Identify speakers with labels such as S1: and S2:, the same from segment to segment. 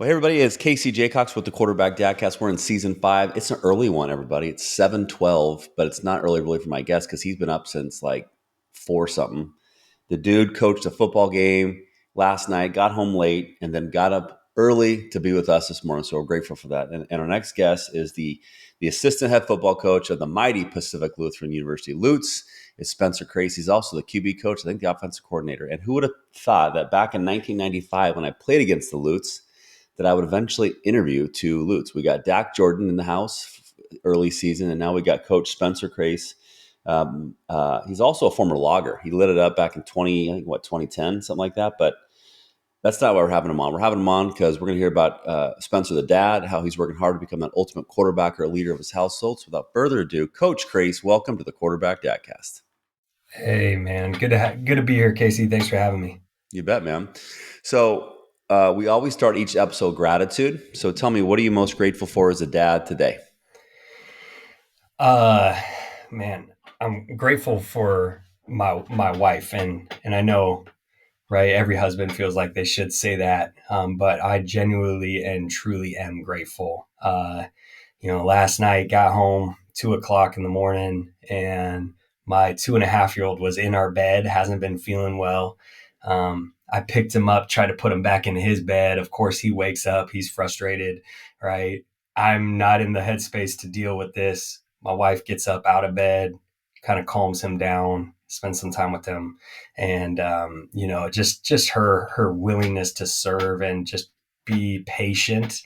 S1: Well, hey everybody, it's Casey Jaycox with the Quarterback Dadcast. We're in season 5. It's an early one, everybody. It's 7:12, but it's not early really for my guest because he's been up since like 4 something. The dude coached a football game last night, got home late, and then got up early to be with us this morning. So we're grateful for that. And our next guest is the assistant head football coach of the mighty Pacific Lutheran University. Lutz is Spencer Crace. He's also the QB coach, I think the offensive coordinator. And who would have thought that back in 1995 when I played against the Lutz, that I would eventually interview two Lutz. We got Dak Jordan in the house early season, and now we got Coach Spencer Crace. He's also a former logger. He lit it up back in 2010, something like that. But that's not why we're having him on. We're having him on because we're going to hear about Spencer the dad, how he's working hard to become that ultimate quarterback or a leader of his household. So without further ado, Coach Crace, welcome to the Quarterback Dadcast.
S2: Hey, man. Good to be here, Casey. Thanks for having me.
S1: You bet, man. So we always start each episode gratitude. So tell me, what are you most grateful for as a dad today?
S2: Man, I'm grateful for my wife, and I know, right, every husband feels like they should say that, but I genuinely and truly am grateful. Last night got home 2 o'clock in the morning, and my 2.5-year-old was in our bed, hasn't been feeling well. I picked him up, tried to put him back in his bed. Of course, he wakes up. He's frustrated, right? I'm not in the headspace to deal with this. My wife gets up out of bed, kind of calms him down, spends some time with him. And, just her willingness to serve and just be patient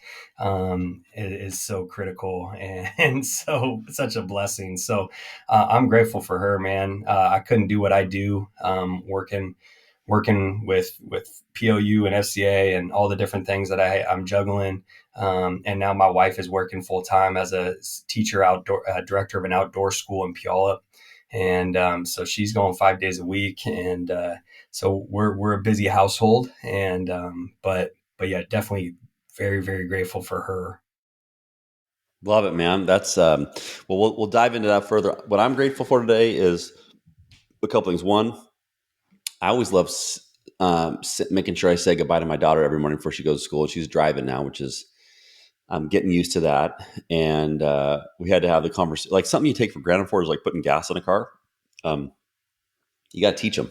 S2: is so critical and so such a blessing. So I'm grateful for her, man. I couldn't do what I do working with POU and FCA and all the different things that I'm juggling. And now my wife is working full time as a teacher, director of an outdoor school in Puyallup. And so she's going 5 days a week. And so we're a busy household. And but yeah, definitely very, very grateful for her.
S1: Love it, man. That's we'll dive into that further. What I'm grateful for today is a couple things. One, I always love making sure I say goodbye to my daughter every morning before she goes to school. She's driving now, which is I'm getting used to that. And we had to have the conversation. Like something you take for granted for is like putting gas in a car. You got to teach them.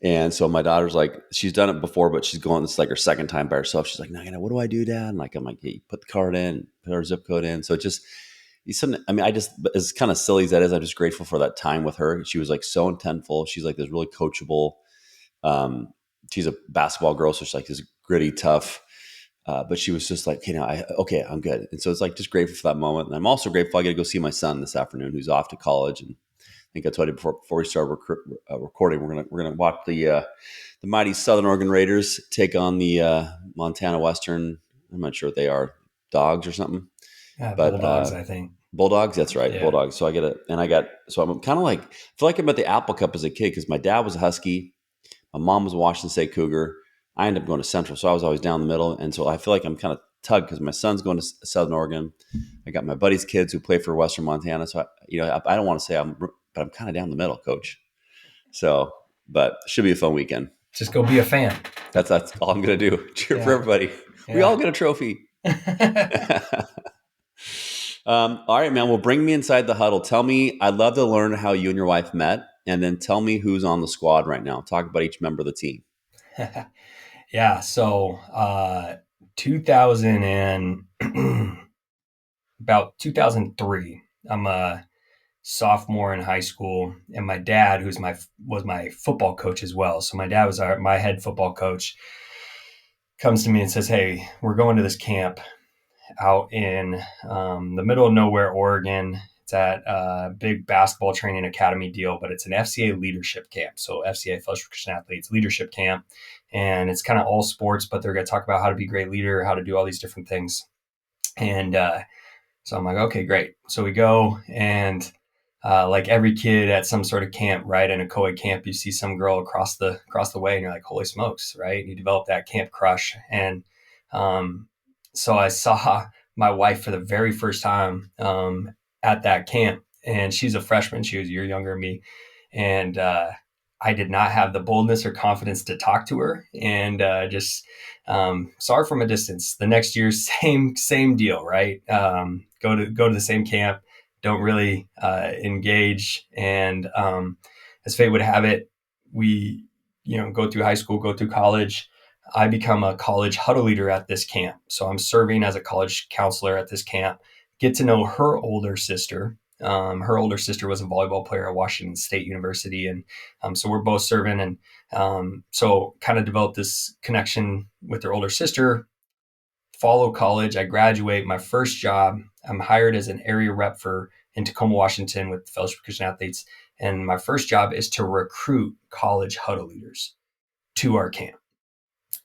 S1: And so my daughter's like, she's done it before, but she's going, it's like her second time by herself. She's like, no, what do I do, Dad? And I'm like, hey, you put the card in, put our zip code in. So it just, as kind of silly as that is, I'm just grateful for that time with her. She was like so intentful. She's like this really coachable. She's a basketball girl. So she's like this gritty, tough. But she was just like, okay, I'm good. And so it's like just grateful for that moment. And I'm also grateful I get to go see my son this afternoon, who's off to college. And I think I told you before we started recording, we're gonna watch the mighty Southern Oregon Raiders take on the Montana Western. I'm not sure what they are, Dogs or something.
S2: But Bulldogs, I think.
S1: Bulldogs, that's right,
S2: Yeah.
S1: Bulldogs. So I'm kind of like, I feel like I'm at the Apple Cup as a kid because my dad was a Husky, my mom was a Washington State Cougar. I ended up going to Central, so I was always down the middle, and so I feel like I'm kind of tugged because my son's going to Southern Oregon. I got my buddy's kids who play for Western Montana, so I don't want to say but I'm kind of down the middle, Coach. So, but it should be a fun weekend.
S2: Just go be a fan.
S1: That's all I'm going to do. Cheer for everybody. Yeah. We all get a trophy. All right, man. Well, bring me inside the huddle. Tell me, I'd love to learn how you and your wife met, and then tell me who's on the squad right now. Talk about each member of the team.
S2: Yeah. So 2000 and about 2003, I'm a sophomore in high school, and my dad, was my football coach as well. So my dad was my head football coach. Comes to me and says, "Hey, we're going to this camp out in the middle of nowhere, Oregon. It's at a big basketball training academy deal, but it's an FCA leadership camp. So FCA, Fellowship of Christian Athletes leadership camp. And it's kind of all sports, but they're going to talk about how to be a great leader, how to do all these different things." And so I'm like, okay, great. So we go, and like every kid at some sort of camp, right? In a co-ed camp, you see some girl across the way, and you're like, holy smokes, right? And you develop that camp crush. And so I saw my wife for the very first time at that camp, and she's a freshman. She was a year younger than me. And I did not have the boldness or confidence to talk to her, and just saw her from a distance. The next year, same deal, right? Go to the same camp, don't really engage, and as fate would have it, we go through high school, go through college. I become a college huddle leader at this camp, so I'm serving as a college counselor at this camp. Get to know her older sister. Her older sister was a volleyball player at Washington State University, and so we're both serving, and so kind of developed this connection with her older sister. Follow college, I graduate. My first job, I'm hired as an area rep for in Tacoma, Washington, with Fellowship of Christian Athletes, and my first job is to recruit college huddle leaders to our camp.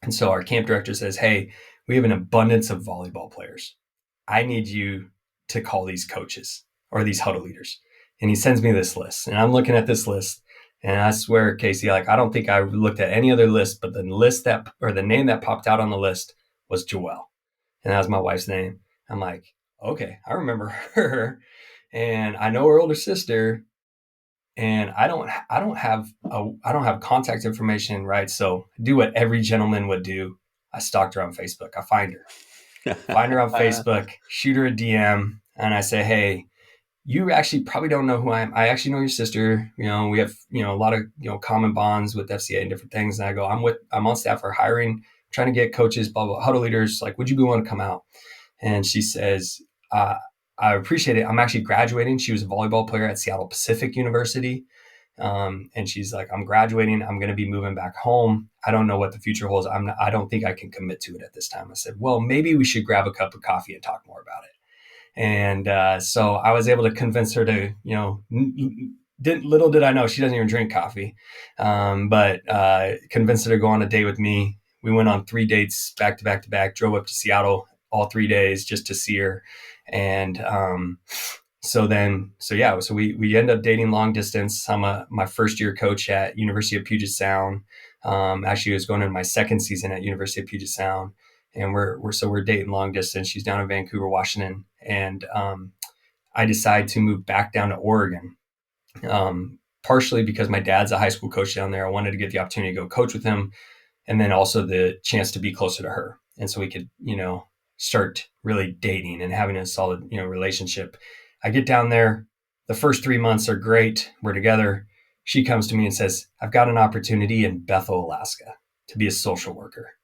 S2: And so our camp director says, "Hey, we have an abundance of volleyball players. I need you to call these coaches or these huddle leaders." And he sends me this list, and I'm looking at this list, and I swear, Casey, like, I don't think I looked at any other list, but the list that, or the name that popped out on the list was Joelle. And that was my wife's name. I'm like, okay, I remember her, and I know her older sister, and I don't have contact information, right? So I do what every gentleman would do. I stalked her on Facebook. I find her on Facebook, shoot her a DM, and I say, "Hey, you actually probably don't know who I am. I actually know your sister. We have a lot of common bonds with FCA and different things." And I go, I'm on staff for hiring, trying to get coaches, blah blah, huddle leaders. Like, would you be willing to come out?" And she says, "I appreciate it. I'm actually graduating." She was a volleyball player at Seattle Pacific University. And she's like, "I'm graduating. I'm going to be moving back home. I don't know what the future holds. I don't think I can commit to it at this time." I said, "Well, maybe we should grab a cup of coffee and talk more about it." And so I was able to convince her to, little did I know she doesn't even drink coffee, but convinced her to go on a date with me. We went on 3 dates back to back to back, drove up to Seattle all 3 days just to see her. And so we end up dating long distance. I'm my first year coach at University of Puget Sound. Actually, I was going into my second season at University of Puget Sound, and we're dating long distance. She's down in Vancouver, Washington, and I decide to move back down to Oregon, partially because my dad's a high school coach down there. I wanted to get the opportunity to go coach with him, and then also the chance to be closer to her, and so we could start really dating and having a solid relationship. I get down there. The first 3 months are great. We're together. She comes to me and says, "I've got an opportunity in Bethel, Alaska to be a social worker."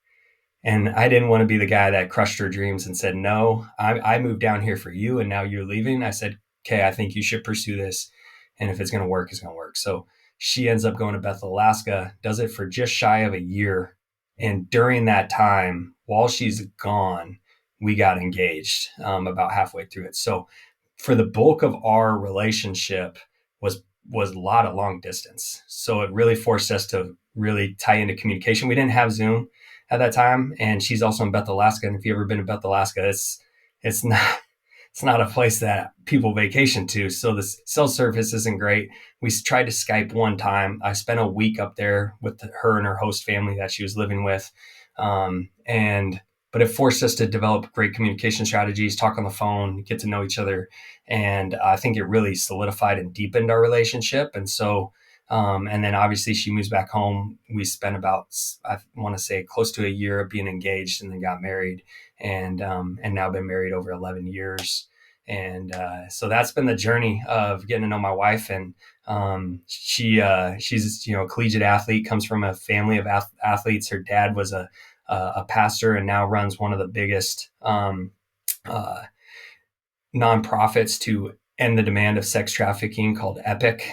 S2: And I didn't want to be the guy that crushed her dreams and said, "No, I moved down here for you and now you're leaving." I said, "Okay, I think you should pursue this. And if it's going to work, it's going to work." So she ends up going to Bethel, Alaska, does it for just shy of a year. And during that time, while she's gone, we got engaged about halfway through it. So for the bulk of our relationship was a lot of long distance. So it really forced us to really tie into communication. We didn't have Zoom at that time, and she's also in Bethel, Alaska. And if you've ever been to Bethel, Alaska, it's not a place that people vacation to. So the cell service isn't great. We tried to Skype one time. I spent a week up there with her and her host family that she was living with, but it forced us to develop great communication strategies, talk on the phone, get to know each other. And I think it really solidified and deepened our relationship. And so, and then obviously she moves back home. We spent about, I want to say, close to a year of being engaged, and then got married, and now been married over 11 years. And so that's been the journey of getting to know my wife. And she's a collegiate athlete, comes from a family of athletes. Her dad was a pastor and now runs one of the biggest nonprofits to end the demand of sex trafficking called Epic.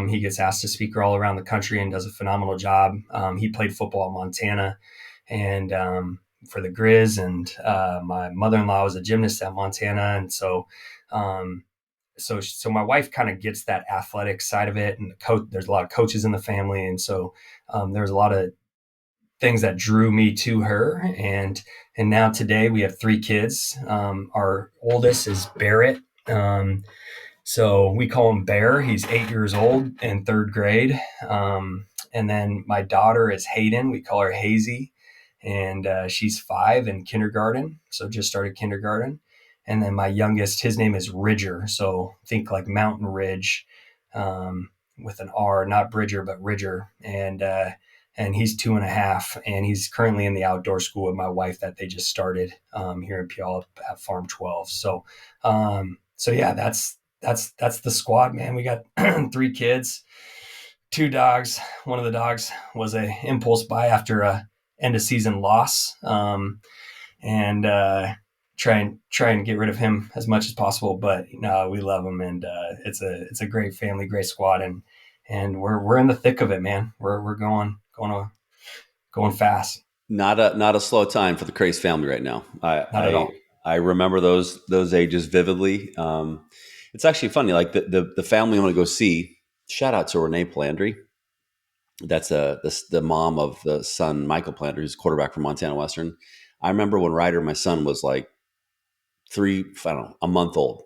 S2: He gets asked to speak all around the country and does a phenomenal job. He played football at Montana and for the Grizz, and my mother-in-law was a gymnast at Montana. And so my wife kind of gets that athletic side of it, and there's a lot of coaches in the family. And so there's a lot of things that drew me to her. And now today we have 3 kids. Our oldest is Barrett. So we call him Bear. He's 8 years old in 3rd grade. And then my daughter is Hayden. We call her Hazy. And she's 5 in kindergarten. So just started kindergarten. And then my youngest, his name is Ridger. So think like Mountain Ridge. with an R, not Bridger, but Ridger. And he's 2.5, and he's currently in the outdoor school with my wife that they just started here in Puyallup at Farm 12. So yeah, that's the squad, man. We got 3 kids, 2 dogs. One of the dogs was a impulse buy after a end of season loss, and try and get rid of him as much as possible. But no, we love him, and it's a great family, great squad, and we're in the thick of it, man. We're going fast.
S1: Not a slow time for the Crace family right now.
S2: Not at all.
S1: I remember those ages vividly. It's actually funny. Like the family I want to go see. Shout out to Renee Plandry. That's the mom of the son Michael Plandry, who's quarterback for Montana Western. I remember when Ryder, my son, was like a month old.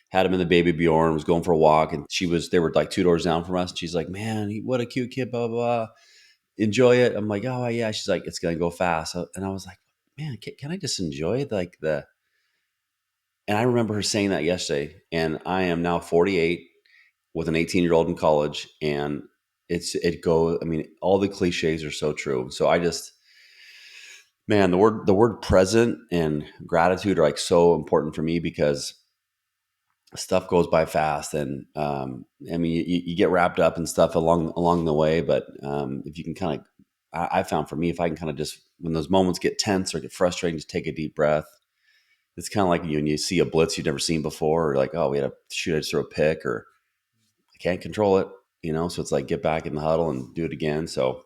S1: Had him in the baby Bjorn, was going for a walk, and they were like 2 doors down from us. And she's like, "Man, what a cute kid, blah, blah, blah. Enjoy it." I'm like, "Oh yeah." She's like, "It's gonna go fast." And I was like, "Man, can I just enjoy like the?" And I remember her saying that yesterday. And I am now 48 with an 18-year-old in college, and it goes. I mean, all the cliches are so true. So I just, man, the word present and gratitude are like so important for me because stuff goes by fast, and I mean, you get wrapped up in stuff along the way, but if you can kind of, I found for me, if I can kind of just, when those moments get tense or get frustrating, just take a deep breath. It's kind of like when you see a blitz you've never seen before, or like, oh, we had to shoot, I just throw a pick, or I can't control it, so it's like, get back in the huddle and do it again. So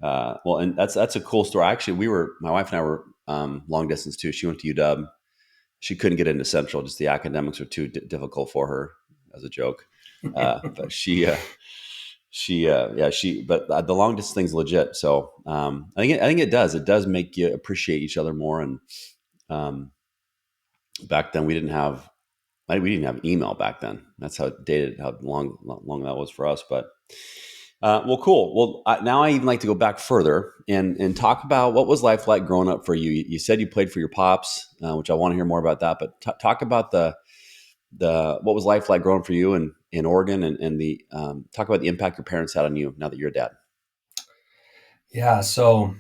S1: well, and that's a cool story. Actually, my wife and I were long distance too. She went to UW. She couldn't get into Central; just the academics were too difficult for her, as a joke. But but the long distance thing's legit. So I think it does make you appreciate each other more. And um, back then we didn't have email back then. That's how dated, how long that was for us. But well, cool. Well, now I even like to go back further and talk about what was life like growing up for you. You said you played for your pops, which I want to hear more about that. But talk about the what was life like growing for you in Oregon, and the talk about the impact your parents had on you now that you're a dad.
S2: Yeah. So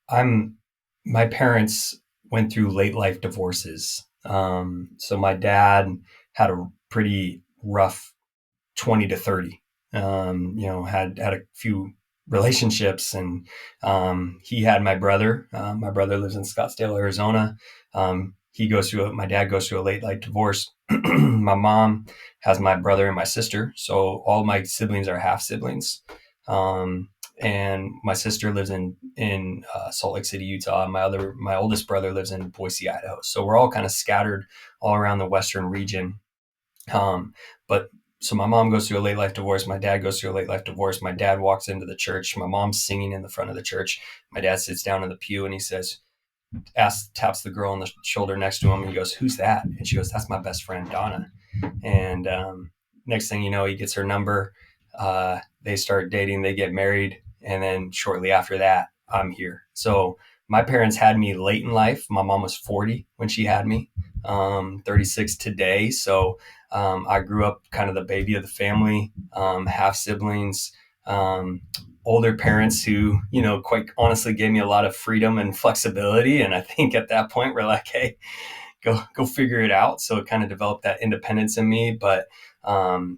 S2: I'm my parents went through late life divorces. So my dad had a pretty rough 20 to 30. Had a few relationships, and he had my brother. My brother lives in Scottsdale, Arizona. My dad goes through a late life divorce. My mom has my brother and my sister. So all my siblings are half siblings. And my sister lives in Salt Lake City, Utah. My oldest brother lives in Boise, Idaho. So we're all kind of scattered all around the Western region. But so my mom goes through a late life divorce. My dad goes through a late life divorce. My dad walks into the church. My mom's singing in the front of the church. My dad sits down in the pew, and he taps the girl on the shoulder next to him. And he goes, "Who's that?" And she goes, "That's my best friend, Donna." And next thing you know, he gets her number. They start dating. They get married. And then shortly after that, I'm here. So my parents had me late in life. My mom was 40 when she had me, 36 today. So I grew up kind of the baby of the family, half siblings, older parents who, quite honestly gave me a lot of freedom and flexibility. And I think at that point we're like, hey, go figure it out. So it kind of developed that independence in me. But I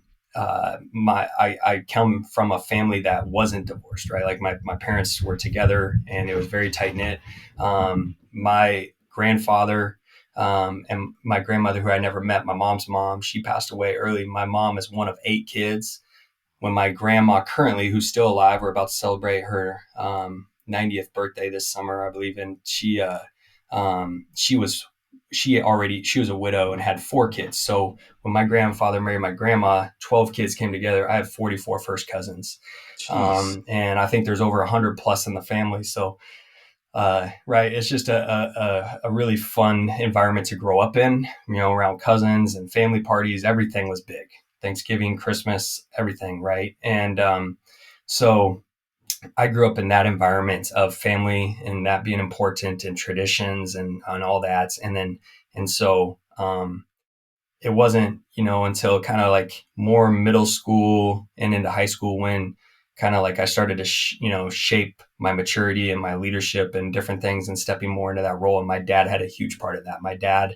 S2: come from a family that wasn't divorced, right? Like my parents were together, and it was very tight knit. My grandfather and my grandmother, who I never met, my mom's mom, she passed away early. My mom is one of 8 kids. When my grandma currently, who's still alive, we're about to celebrate her 90th birthday this summer, I believe, and she was a widow and had 4 kids. So when my grandfather married my grandma, 12 kids came together. I have 44 first cousins. And I think there's over 100 plus in the family. So, right. It's just a really fun environment to grow up in, around cousins and family parties. Everything was big. Thanksgiving, Christmas, everything. Right. And, so I grew up in that environment of family and that being important, and traditions and all that. And so it wasn't, until kind of like more middle school and into high school when kind of like I started to, shape my maturity and my leadership and different things and stepping more into that role. And my dad had a huge part of that. My dad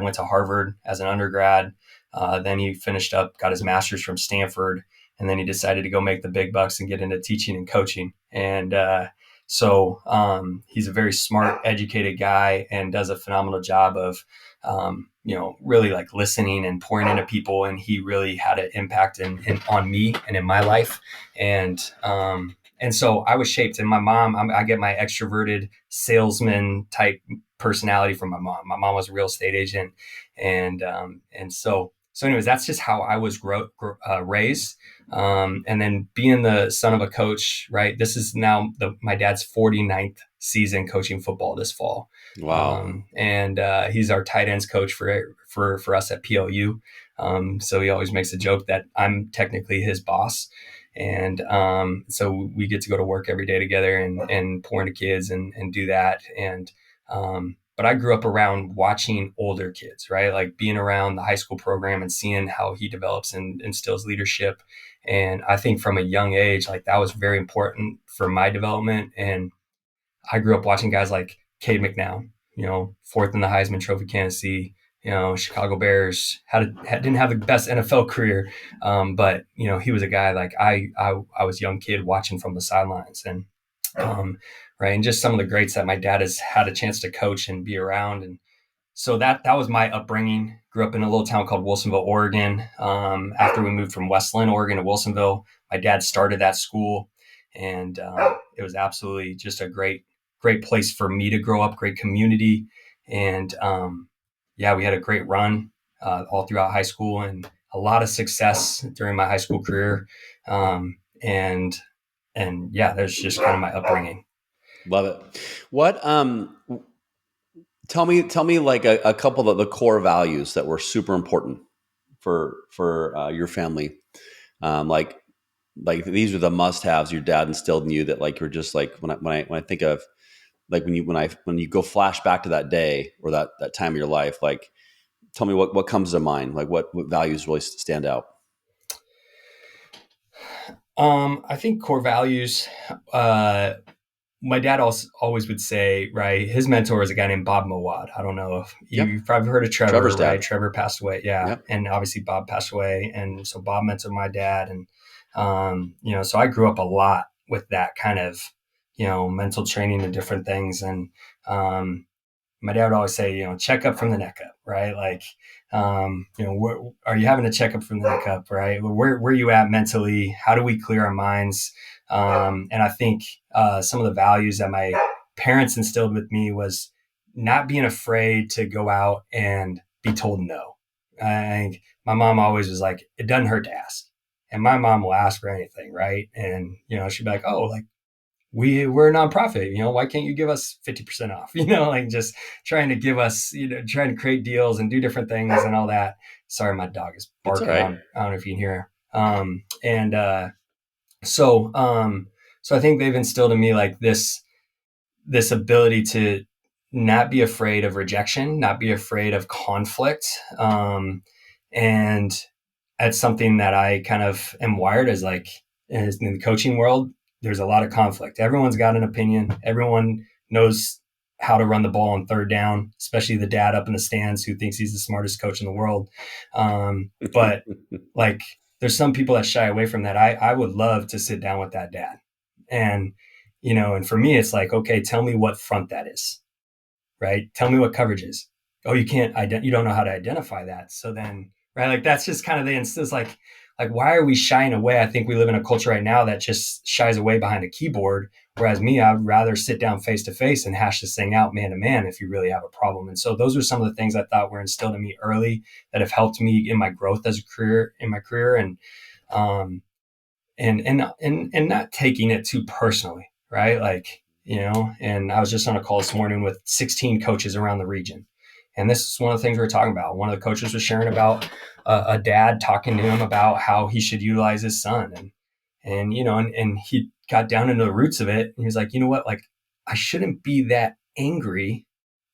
S2: went to Harvard as an undergrad. Then he finished up, got his master's from Stanford, and then he decided to go make the big bucks and get into teaching and coaching. And he's a very smart, educated guy and does a phenomenal job of, really like listening and pouring into people. And he really had an impact on me and in my life. And so I was shaped. And my mom, I get my extroverted salesman type personality from my mom. My mom was a real estate agent, and so anyways, that's just how I was raised. And then being the son of a coach, right? This is now my dad's 49th season coaching football this fall.
S1: Wow.
S2: And he's our tight ends coach for us at PLU. So he always makes a joke that I'm technically his boss. And so we get to go to work every day together and pour into kids and do that. But I grew up around watching older kids, right? Like being around the high school program and seeing how he develops and instills leadership. And I think from a young age, like that was very important for my development. And I grew up watching guys like Cade McNown, fourth in the Heisman Trophy candidacy, Chicago Bears didn't have the best NFL career. But he was a guy like I was a young kid watching from the sidelines right. And just some of the greats that my dad has had a chance to coach and be around. And so that was my upbringing. Grew up in a little town called Wilsonville, Oregon. After we moved from Westland, Oregon to Wilsonville, my dad started that school, and it was absolutely just a great place for me to grow up, great community. And we had a great run all throughout high school and a lot of success during my high school career. And there's just kind of my upbringing.
S1: Love it. What tell me like a couple of the core values that were super important for your family. Like these are the must-haves your dad instilled in you that like you're just like when I think of like when you go flash back to that day or that time of your life, like tell me what comes to mind, like what values really stand out.
S2: I think core values, my dad always would say, right, his mentor is a guy named Bob Mawad. I don't know if you've probably heard of Trevor,
S1: Trevor's
S2: right?
S1: dad.
S2: Trevor passed away. Yeah.
S1: Yep.
S2: And obviously Bob passed away. And so Bob mentored my dad. And, so I grew up a lot with that kind of, mental training and different things. And, my dad would always say, check up from the neck up, right? Like, are you having a checkup from the neck up, right? Where are you at mentally? How do we clear our minds? And I think some of the values that my parents instilled with me was not being afraid to go out and be told no. I think my mom always was like, it doesn't hurt to ask. And my mom will ask for anything, right? And, she'd be like, oh, like, we're a nonprofit, why can't you give us 50% off? Like just trying to give us, trying to create deals and do different things and all that. Sorry, my dog is barking.
S1: Right.
S2: I don't know if you can hear her. So I think they've instilled in me like this ability to not be afraid of rejection, not be afraid of conflict. And that's something that I kind of am wired as like in the coaching world. There's a lot of conflict. Everyone's got an opinion. Everyone knows how to run the ball on third down, especially the dad up in the stands who thinks he's the smartest coach in the world. But like, there's some people that shy away from that. I would love to sit down with that dad. And, and for me, it's like, okay, tell me what front that is, right? Tell me what coverage is. Oh, you don't know how to identify that. So then, right, like that's just kind of the instance, like why are we shying away? I think we live in a culture right now that just shies away behind a keyboard. Whereas me, I'd rather sit down face to face and hash this thing out man to man if you really have a problem. And so those are some of the things I thought were instilled in me early that have helped me in my growth as a career and not taking it too personally, right? Like, and I was just on a call this morning with 16 coaches around the region. And this is one of the things we were talking about. One of the coaches was sharing about a dad talking to him about how he should utilize his son. And he got down into the roots of it. And he was like, you know what? Like, I shouldn't be that angry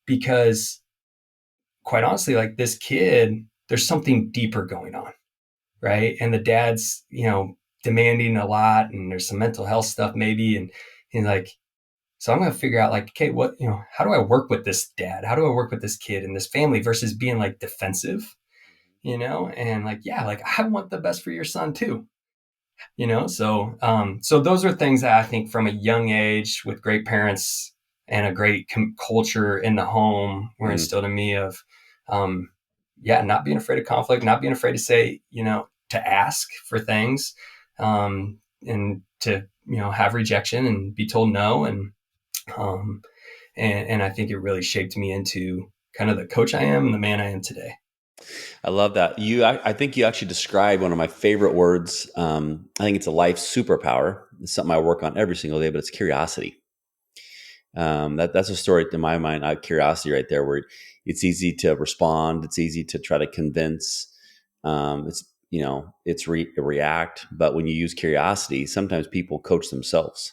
S2: because quite honestly, like this kid, there's something deeper going on, right? And the dad's, demanding a lot, and there's some mental health stuff maybe, and like, so I'm going to figure out like, okay, what, how do I work with this dad? How do I work with this kid and this family versus being like defensive, and like, yeah, like I want the best for your son too, so those are things that I think from a young age with great parents and a great culture in the home were instilled in me of, not being afraid of conflict, not being afraid to say, to ask for things, and to, have rejection and be told no. Um, and I think it really shaped me into kind of the coach I am and the man I am today.
S1: I love that. I think you actually described one of my favorite words. I think it's a life superpower. It's something I work on every single day, but it's curiosity. That's a story in my mind. I have curiosity right there, where it's easy to respond. It's easy to try to convince. It's react. But when you use curiosity, sometimes people coach themselves,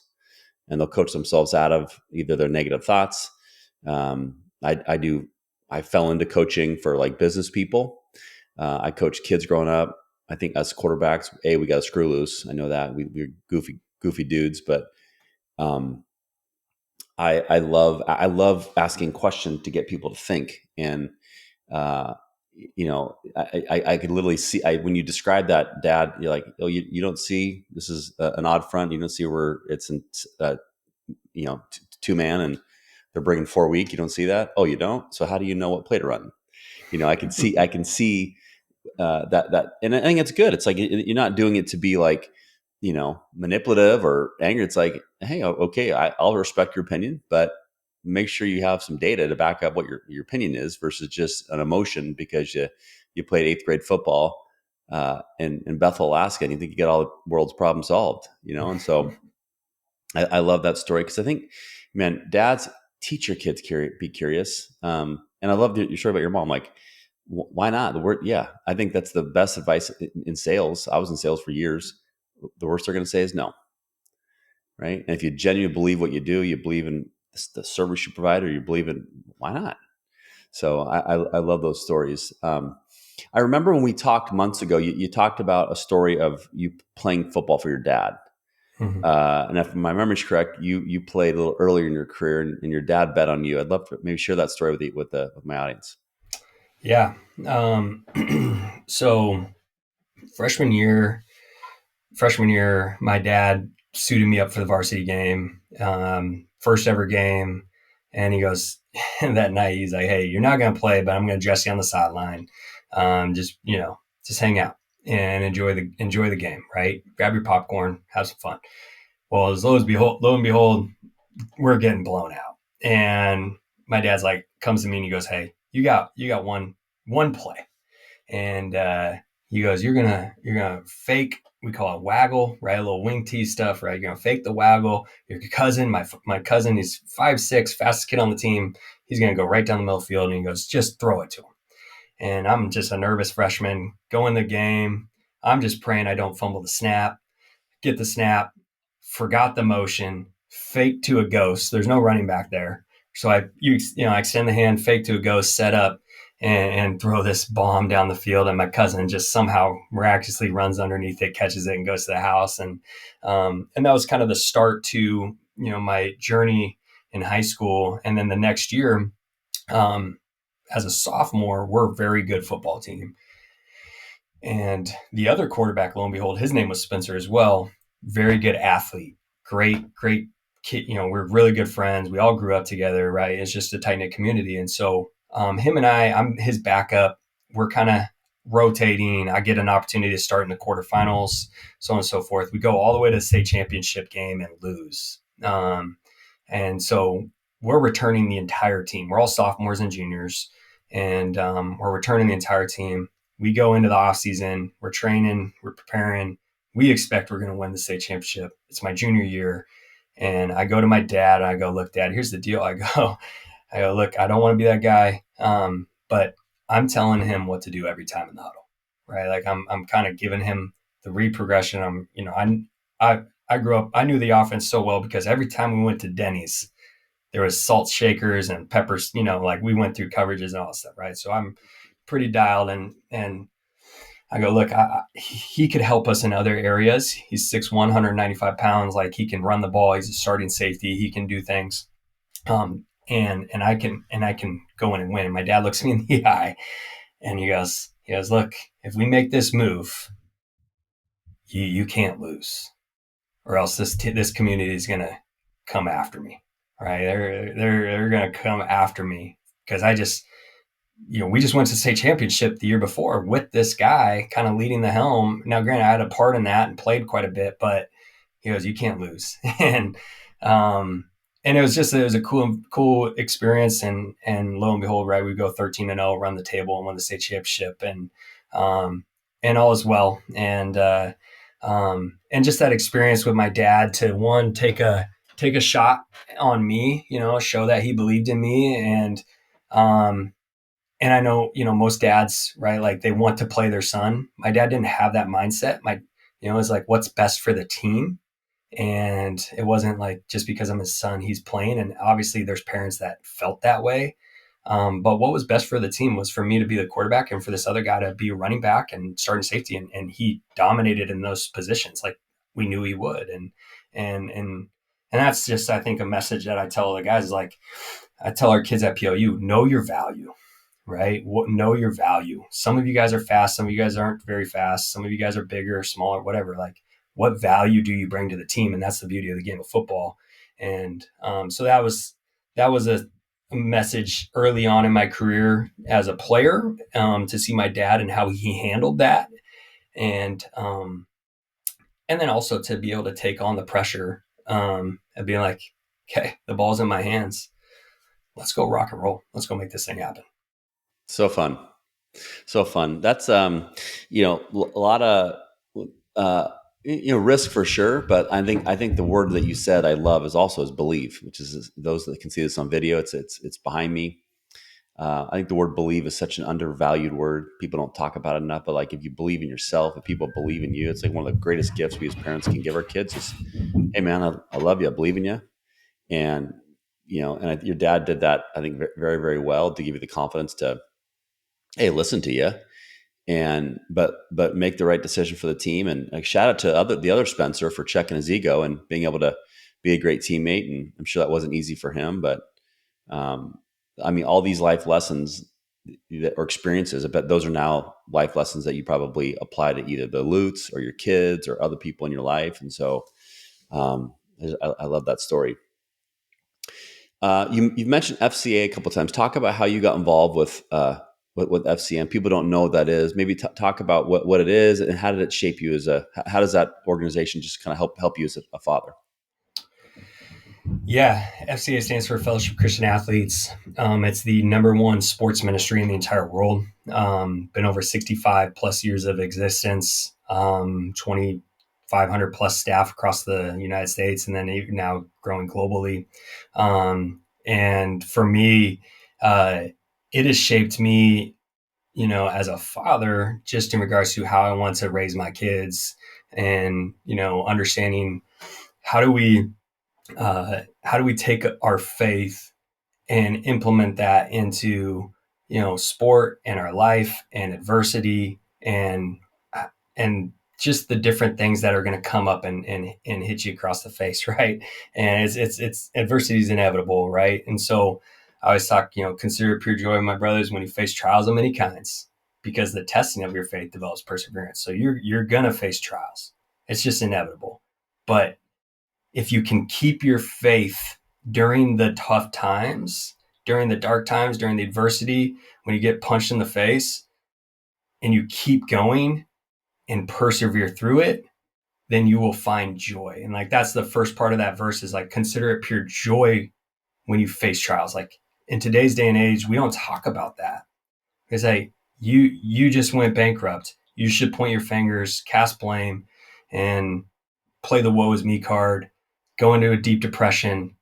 S1: and they'll coach themselves out of either their negative thoughts. I do. I fell into coaching for like business people. I coached kids growing up. I think us quarterbacks, we got to screw loose. I know that we're goofy dudes, but I love asking questions to get people to think. And uh, I could literally see, when you describe that, Dad, you're like, oh, you don't see, this is an odd front. You don't see where it's in, two man and they're bringing 4 week. You don't see that. Oh, you don't. So how do you know what play to run? I can see and I think it's good. It's like, you're not doing it to be like, manipulative or angry. It's like, hey, okay, I'll respect your opinion, but make sure you have some data to back up what your opinion is versus just an emotion because you played eighth grade football in Bethel, Alaska, and you think you get all the world's problems solved, And so I love that story because I think, man, dads, teach your kids be curious. And I love your story about your mom. Like, why not? I think that's the best advice in sales. I was in sales for years. The worst they're going to say is no, right? And if you genuinely believe what you do, you believe in the service you provide, or you believe in, why not? So I love those stories. I remember when we talked months ago, you talked about a story of you playing football for your dad.
S2: Mm-hmm.
S1: And if my memory's correct, you played a little earlier in your career, and your dad bet on you. I'd love to maybe share that story with my audience.
S2: Yeah. So freshman year, my dad suited me up for the varsity game, first ever game. And he goes, that night, he's like, hey, you're not going to play, but I'm going to dress you on the sideline. Just hang out and enjoy the game, right? Grab your popcorn, have some fun. Well, lo and behold, we're getting blown out. And my dad's like, comes to me and he goes, hey, you got one play. And he goes, you're gonna fake. We call it waggle, right? A little wing tee stuff, right? You're gonna fake the waggle. Your cousin, my cousin, he's 5'6", fastest kid on the team. He's gonna go right down the middle of the field, and he goes, just throw it to him. And I'm just a nervous freshman, go in the game. I'm just praying I don't fumble the snap. Get the snap, forgot the motion, fake to a ghost. There's no running back there. So I extend the hand, fake to a ghost, set up, and throw this bomb down the field. And my cousin just somehow miraculously runs underneath it, catches it, and goes to the house. And that was kind of the start to, my journey in high school. And then the next year, as a sophomore, we're a very good football team. And the other quarterback, lo and behold, his name was Spencer as well. Very good athlete, great kid. We're really good friends. We all grew up together, right? It's just a tight knit community. And so him and I'm his backup. We're kind of rotating. I get an opportunity to start in the quarterfinals, so on and so forth. We go all the way to the state championship game and lose. And so we're returning the entire team. We're all sophomores and juniors, and we're returning the entire team. We go into the off season, we're training, we're preparing. We expect we're going to win the state championship. It's my junior year. And I go to my dad and I go, look, Dad, here's the deal. I go, look, I don't want to be that guy. But I'm telling him what to do every time in the huddle, right? Like I'm kind of giving him the read progression. I grew up, I knew the offense so well because every time we went to Denny's, there was salt shakers and peppers, like we went through coverages and all that stuff, right? So I'm pretty dialed, and I go, look, he could help us in other areas. He's 6'1", 195 pounds. Like, he can run the ball. He's a starting safety. He can do things. And I can go in and win. And my dad looks me in the eye and he goes, look, if we make this move, you can't lose, or else this community is going to come after me. Right. They're going to come after me because we just went to state championship the year before with this guy kind of leading the helm. Now, granted, I had a part in that and played quite a bit, but he goes, you can't lose. And it was a cool experience. And lo and behold, right, we go 13-0, run the table and won the state championship, and all is well. And just that experience with my dad to take a shot on me, show that he believed in me. And I know, most dads, right, like, they want to play their son. My dad didn't have that mindset. It was like, what's best for the team. And it wasn't like, just because I'm his son, he's playing. And obviously there's parents that felt that way. But what was best for the team was for me to be the quarterback and for this other guy to be a running back and starting safety. And he dominated in those positions like we knew he would. And that's just, I think, a message that I tell the guys is like, I tell our kids at PLU, know your value. Right? Know your value. Some of you guys are fast. Some of you guys aren't very fast. Some of you guys are bigger, smaller, whatever. Like, what value do you bring to the team? And that's the beauty of the game of football. And so that was a message early on in my career as a player, to see my dad and how he handled that. And then also to be able to take on the pressure, and be like, okay, the ball's in my hands. Let's go rock and roll. Let's go make this thing happen.
S1: So fun. That's a lot of risk for sure, but I think the word that you said I love is believe, which is, those that can see this on video, it's behind me. I think the word believe is such an undervalued word. People don't talk about it enough, but like, if you believe in yourself, if people believe in you, it's like one of the greatest gifts we as parents can give our kids is, hey man, I love you. I believe in you. And, your dad did that, I think, very, very well, to give you the confidence to, hey, listen to you, but make the right decision for the team. And like, shout out to the other Spencer for checking his ego and being able to be a great teammate. And I'm sure that wasn't easy for him, but all these life lessons or experiences, I bet those are now life lessons that you probably apply to either the Lutes or your kids or other people in your life. And so I love that story. You've mentioned FCA a couple of times. Talk about how you got involved with FCM. People don't know what that is. Maybe talk about what it is and how did it shape you how does that organization just kind of help you as a father?
S2: Yeah, FCA stands for Fellowship of Christian Athletes. It's the #1 sports ministry in the entire world. Been over 65 plus years of existence, 2,500 plus staff across the United States, and then now growing globally. And for me, it has shaped me, as a father, just in regards to how I want to raise my kids, and, understanding how do we take our faith and implement that into, sport and our life and adversity and just the different things that are going to come up and hit you across the face. Right. And it's adversity is inevitable. Right. And so I always talk, consider it pure joy, my brothers, when you face trials of many kinds, because the testing of your faith develops perseverance. So you're going to face trials. It's just inevitable. But if you can keep your faith during the tough times, during the dark times, during the adversity, when you get punched in the face, and you keep going and persevere through it, then you will find joy. And like, that's the first part of that verse is like, consider it pure joy when you face trials. Like, in today's day and age, we don't talk about that. It's like, you just went bankrupt. You should point your fingers, cast blame, and play the woe is me card, go into a deep depression,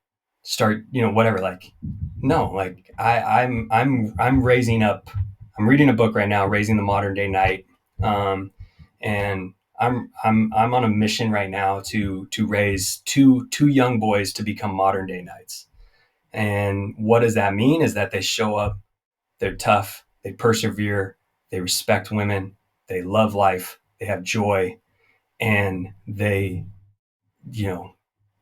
S2: start, whatever. Like, no, like I'm raising up. I'm reading a book right now, Raising the Modern Day Knight, and I'm on a mission right now to raise two young boys to become modern day knights. And what does that mean? Is that they show up, they're tough, they persevere, they respect women, they love life, they have joy, and they, you know,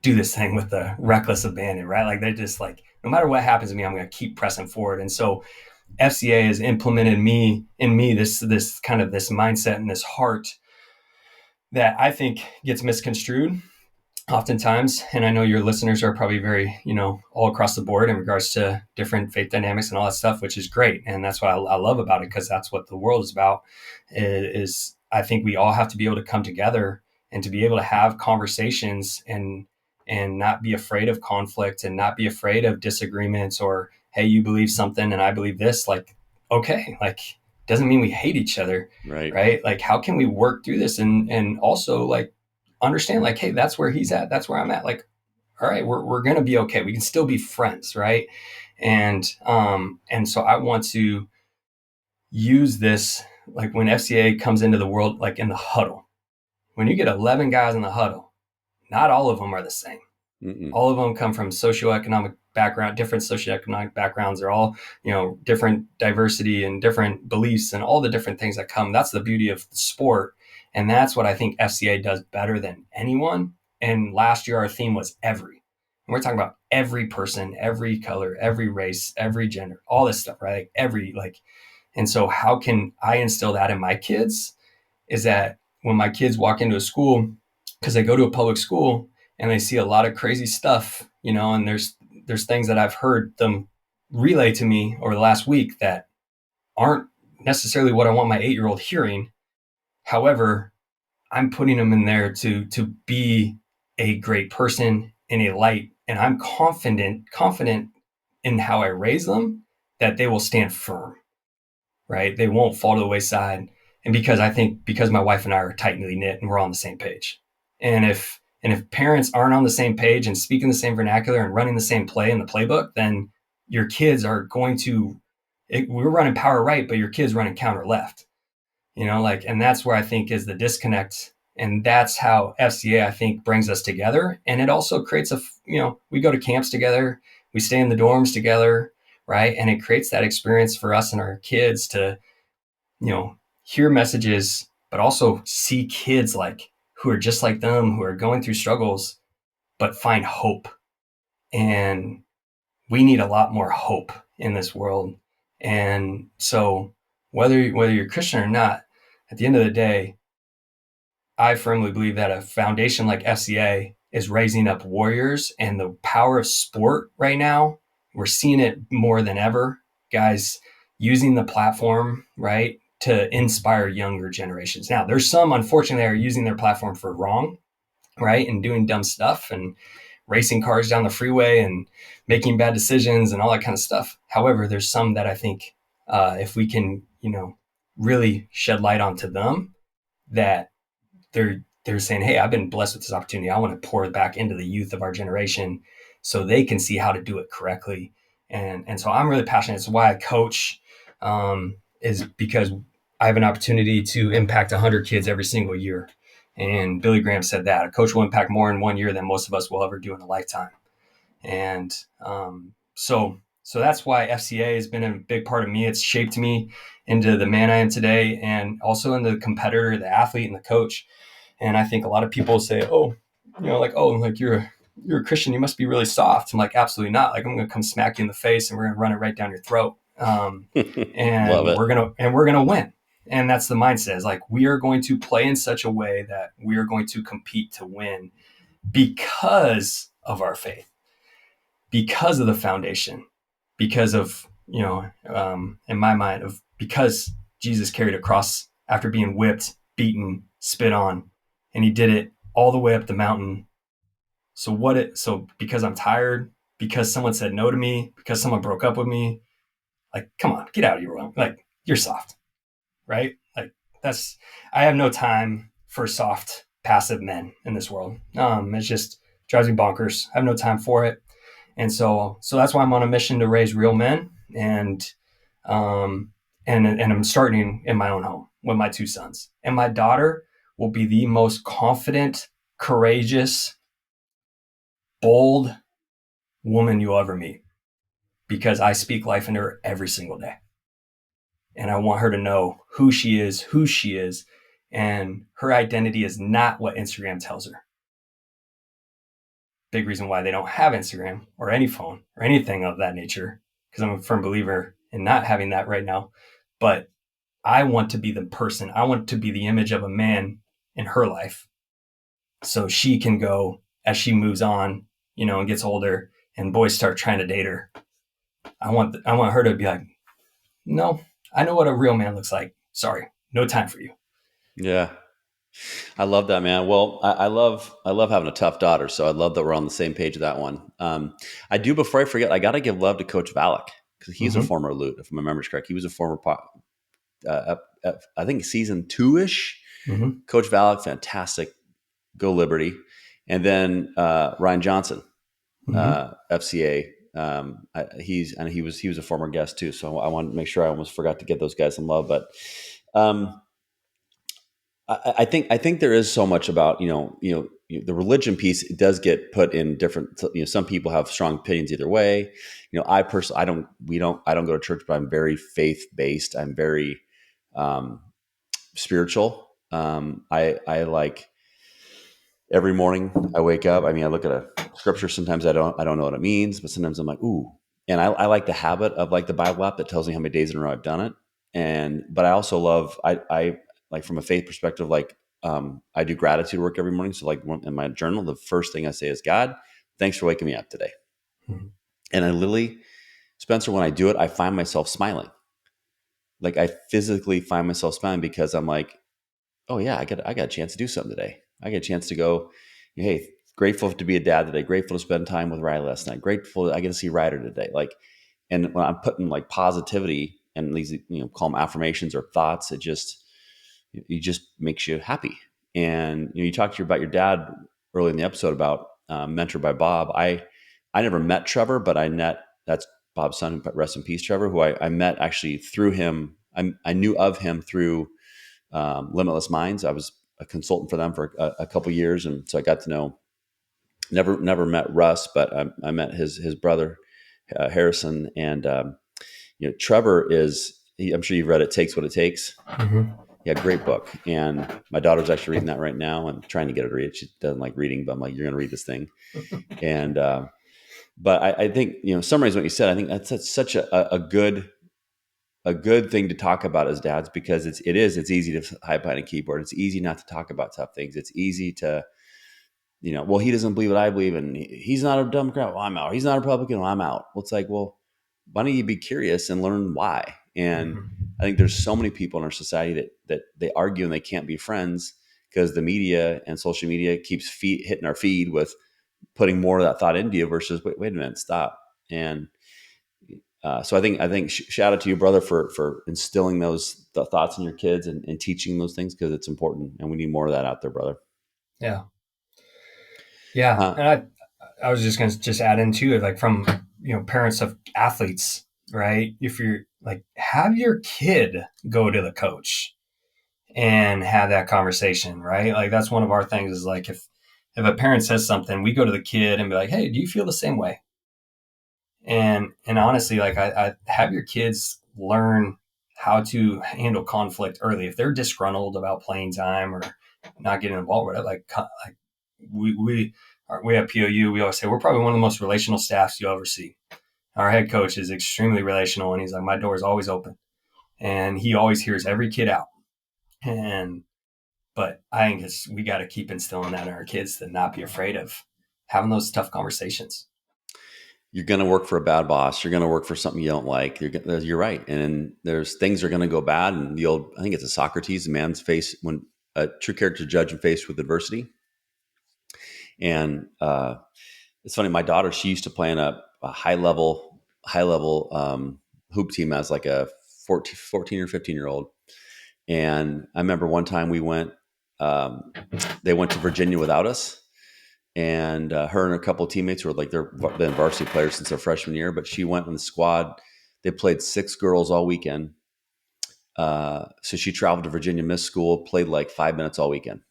S2: do this thing with the reckless abandon, right? Like they're just like, no matter what happens to me, I'm going to keep pressing forward. And so FCA has implemented in me this kind of this mindset and this heart that I think gets misconstrued oftentimes. And I know your listeners are probably very, all across the board in regards to different faith dynamics and all that stuff, which is great. And that's what I love about it, because that's what the world is about. Is I think we all have to be able to come together and to be able to have conversations and not be afraid of conflict and not be afraid of disagreements, or, hey, you believe something and I believe this. Like, okay, like, doesn't mean we hate each other,
S1: Right.
S2: right? Like, how can we work through this and also like understand, like, hey, that's where he's at, that's where I'm at. Like, all right, we're gonna be okay. We can still be friends, right? And so I want to use this, like when FCA comes into the world, like in the huddle. When you get 11 guys in the huddle, not all of them are the same.
S1: Mm-mm.
S2: All of them come from socioeconomic background, different socioeconomic backgrounds. They're all, different diversity and different beliefs and all the different things that come. That's the beauty of the sport. And that's what I think FCA does better than anyone. And last year, our theme was every. And we're talking about every person, every color, every race, every gender, all this stuff, right? And so how can I instill that in my kids? Is that when my kids walk into a school, because they go to a public school and they see a lot of crazy stuff, and there's things that I've heard them relay to me over the last week that aren't necessarily what I want my 8-year-old hearing. However, I'm putting them in there to be a great person and a light, and I'm confident in how I raise them, that they will stand firm, right? They won't fall to the wayside. And because my wife and I are tightly knit and we're on the same page. And if parents aren't on the same page and speaking the same vernacular and running the same play in the playbook, then your kids are going to, we're running power right, but your kids running counter left, and that's where I think is the disconnect. And that's how FCA, I think, brings us together. And it also creates we go to camps together, we stay in the dorms together, right? And it creates that experience for us and our kids to, hear messages, but also see kids like who are just like them, who are going through struggles, but find hope. And we need a lot more hope in this world. And so whether you're Christian or not, at the end of the day, I firmly believe that a foundation like FCA is raising up warriors, and the power of sport right now, we're seeing it more than ever. Guys using the platform, right, to inspire younger generations. Now, there's some, unfortunately, that are using their platform for wrong, right, and doing dumb stuff and racing cars down the freeway and making bad decisions and all that kind of stuff. However, there's some that I think if we can, really shed light onto them, that they're saying, hey, I've been blessed with this opportunity. I want to pour it back into the youth of our generation so they can see how to do it correctly. And so I'm really passionate. It's why I coach, is because I have an opportunity to impact 100 kids every single year. And Billy Graham said that a coach will impact more in 1 year than most of us will ever do in a lifetime. And so that's why FCA has been a big part of me. It's shaped me into the man I am today, and also into the competitor, the athlete, and the coach. And I think a lot of people say, oh, like you're a Christian, you must be really soft. I'm like, absolutely not. Like, I'm going to come smack you in the face and we're going to run it right down your throat.
S1: Love it.
S2: We're going to win. And that's the mindset, is like, we are going to play in such a way that we are going to compete to win because of our faith, because of the foundation, because of, in my mind, of because Jesus carried a cross after being whipped, beaten, spit on, and he did it all the way up the mountain. So because I'm tired, because someone said no to me, because someone broke up with me, like, come on, get out of your room. Like, you're soft, right? Like, I have no time for soft, passive men in this world. It just drives me bonkers. I have no time for it. And so that's why I'm on a mission to raise real men. And I'm starting in my own home with my 2 sons. And my daughter will be the most confident, courageous, bold woman you'll ever meet, because I speak life into her every single day. And I want her to know who she is, and her identity is not what Instagram tells her. Big reason why they don't have Instagram or any phone or anything of that nature, because I'm a firm believer in not having that right now. But I want to be the person, I want to be the image of a man in her life, so she can go as she moves on, and gets older and boys start trying to date her. I want her to be like, no, I know what a real man looks like. Sorry, no time for you.
S1: Yeah. I love that, man. Well, I love having a tough daughter, so I love that we're on the same page with that one. I do. Before I forget, I got to give love to Coach Valak because he's a
S2: Mm-hmm.
S1: former Loot, if my memory's correct. He was a former, I think season 2-ish.
S2: Mm-hmm.
S1: Coach Valak, fantastic. Go Liberty, and then Ryan Johnson,
S2: Mm-hmm.
S1: FCA. He was a former guest too, so I wanted to make sure I almost forgot to give those guys some love, but. Um, I think there is so much about the religion piece. It does get put in different. Some people have strong opinions either way. I personally, I don't go to church, but I'm very faith based. I'm very um, spiritual. I like every morning I wake up. I mean, I look at a scripture. Sometimes I don't know what it means, but sometimes I'm like, ooh. And I like the habit of like the Bible app that tells me how many days in a row I've done it. But I also love I like from a faith perspective, like I do gratitude work every morning. So like in my journal, the first thing I say is, God, thanks for waking me up today.
S2: Mm-hmm.
S1: And I literally, Spencer, when I do it, I find myself smiling. Like I physically find myself smiling because I'm like, oh yeah, I got a chance to do something today. I get a chance to go, hey, grateful to be a dad today, grateful to spend time with Riley last night, grateful I get to see Ryder today. Like, and when I'm putting like positivity and these, call them affirmations or thoughts, it just makes you happy. And you talked about your dad early in the episode about mentored by Bob. I never met Trevor, but that's Bob's son, rest in peace, Trevor, who I met actually through him. I knew of him through Limitless Minds. I was a consultant for them for a couple years, and so I got to know. Never met Russ, but I met his brother Harrison, and Trevor is. I'm sure you've read "It Takes What It Takes."
S2: Mm-hmm.
S1: Yeah, great book. And my daughter's actually reading that right now. I'm trying to get her to read it. She doesn't like reading, but I'm like, you're going to read this thing. And but I think summarize what you said. I think that's such a good thing to talk about as dads because it's easy to hide behind a keyboard. It's easy not to talk about tough things. It's easy to, well, he doesn't believe what I believe and he's not a Democrat. Well, I'm out. He's not a Republican. Well, I'm out. Well, it's like, well, why don't you be curious and learn why? And
S2: Mm-hmm.
S1: I think there's so many people in our society that they argue and they can't be friends because the media and social media keeps hitting our feed with putting more of that thought into you versus wait a minute, stop. And so I think shout out to you, brother, for instilling the thoughts in your kids and teaching those things because it's important and we need more of that out there, brother.
S2: Yeah. Yeah.
S1: Uh,
S2: And I was just going to just add into it, like from, parents of athletes, right? If you're like, have your kid go to the coach and have that conversation, right? Like that's one of our things is like, if a parent says something, we go to the kid and be like, hey, do you feel the same way? And honestly, like I have your kids learn how to handle conflict early. If they're disgruntled about playing time or not getting involved with it, like we have POU. We always say we're probably one of the most relational staffs you'll ever see. Our head coach is extremely relational, and he's like, my door is always open, and he always hears every kid out. And but I think we got to keep instilling that in our kids to not be afraid of having those tough conversations.
S1: you're going to work for a bad boss. You're going to work for something you don't like. You're right. And there's things are going to go bad. And I think it's a Socrates, a man's face when a true character judge and faced with adversity. And it's funny. My daughter, she used to play in a high level hoop team as like a 14 or 15-year old. And I remember one time they went to Virginia without us. And her and a couple of teammates who were like they've been varsity players since their freshman year, but she went in the squad. They played 6 girls all weekend. So she traveled to Virginia, missed school, played like 5 minutes all weekend.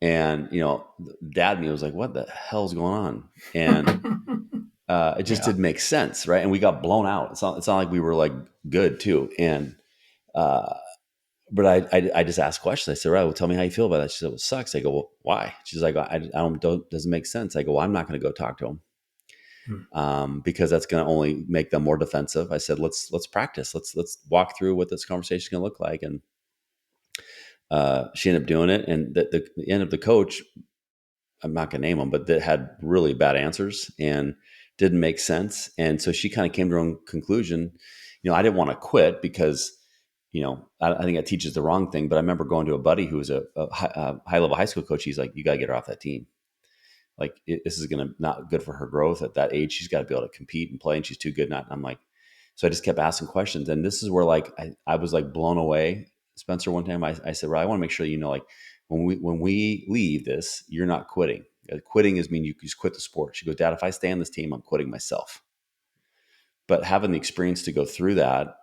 S1: And dad and me was like, "What the hell's going on?" And It just
S2: Yeah.
S1: didn't make sense, right? And we got blown out. It's not like we were like good too. And uh, but I just asked questions. I said, right, well, tell me how you feel about that. She said, well, it sucks. I go, well, why? She's like, I don't doesn't make sense. I go, well, I'm not going to go talk to him
S2: Hmm.
S1: because that's going to only make them more defensive. I said, let's practice. Let's walk through what this conversation is going to look like. And she ended up doing it. And the end of the coach, I'm not going to name them, but that had really bad answers and didn't make sense. And so she kind of came to her own conclusion. I didn't want to quit because, I think that teaches the wrong thing. But I remember going to a buddy who was a high level high school coach. He's like, you got to get her off that team. Like this is going to not good for her growth at that age. She's got to be able to compete and play, and she's too good. Not. I'm like, so I just kept asking questions, and this is where like I was like blown away. Spencer, one time I said, well, I want to make sure like when we leave this, you're not quitting. Quitting is mean you just quit the sport. She goes, Dad, if I stay on this team, I'm quitting myself. But having the experience to go through that,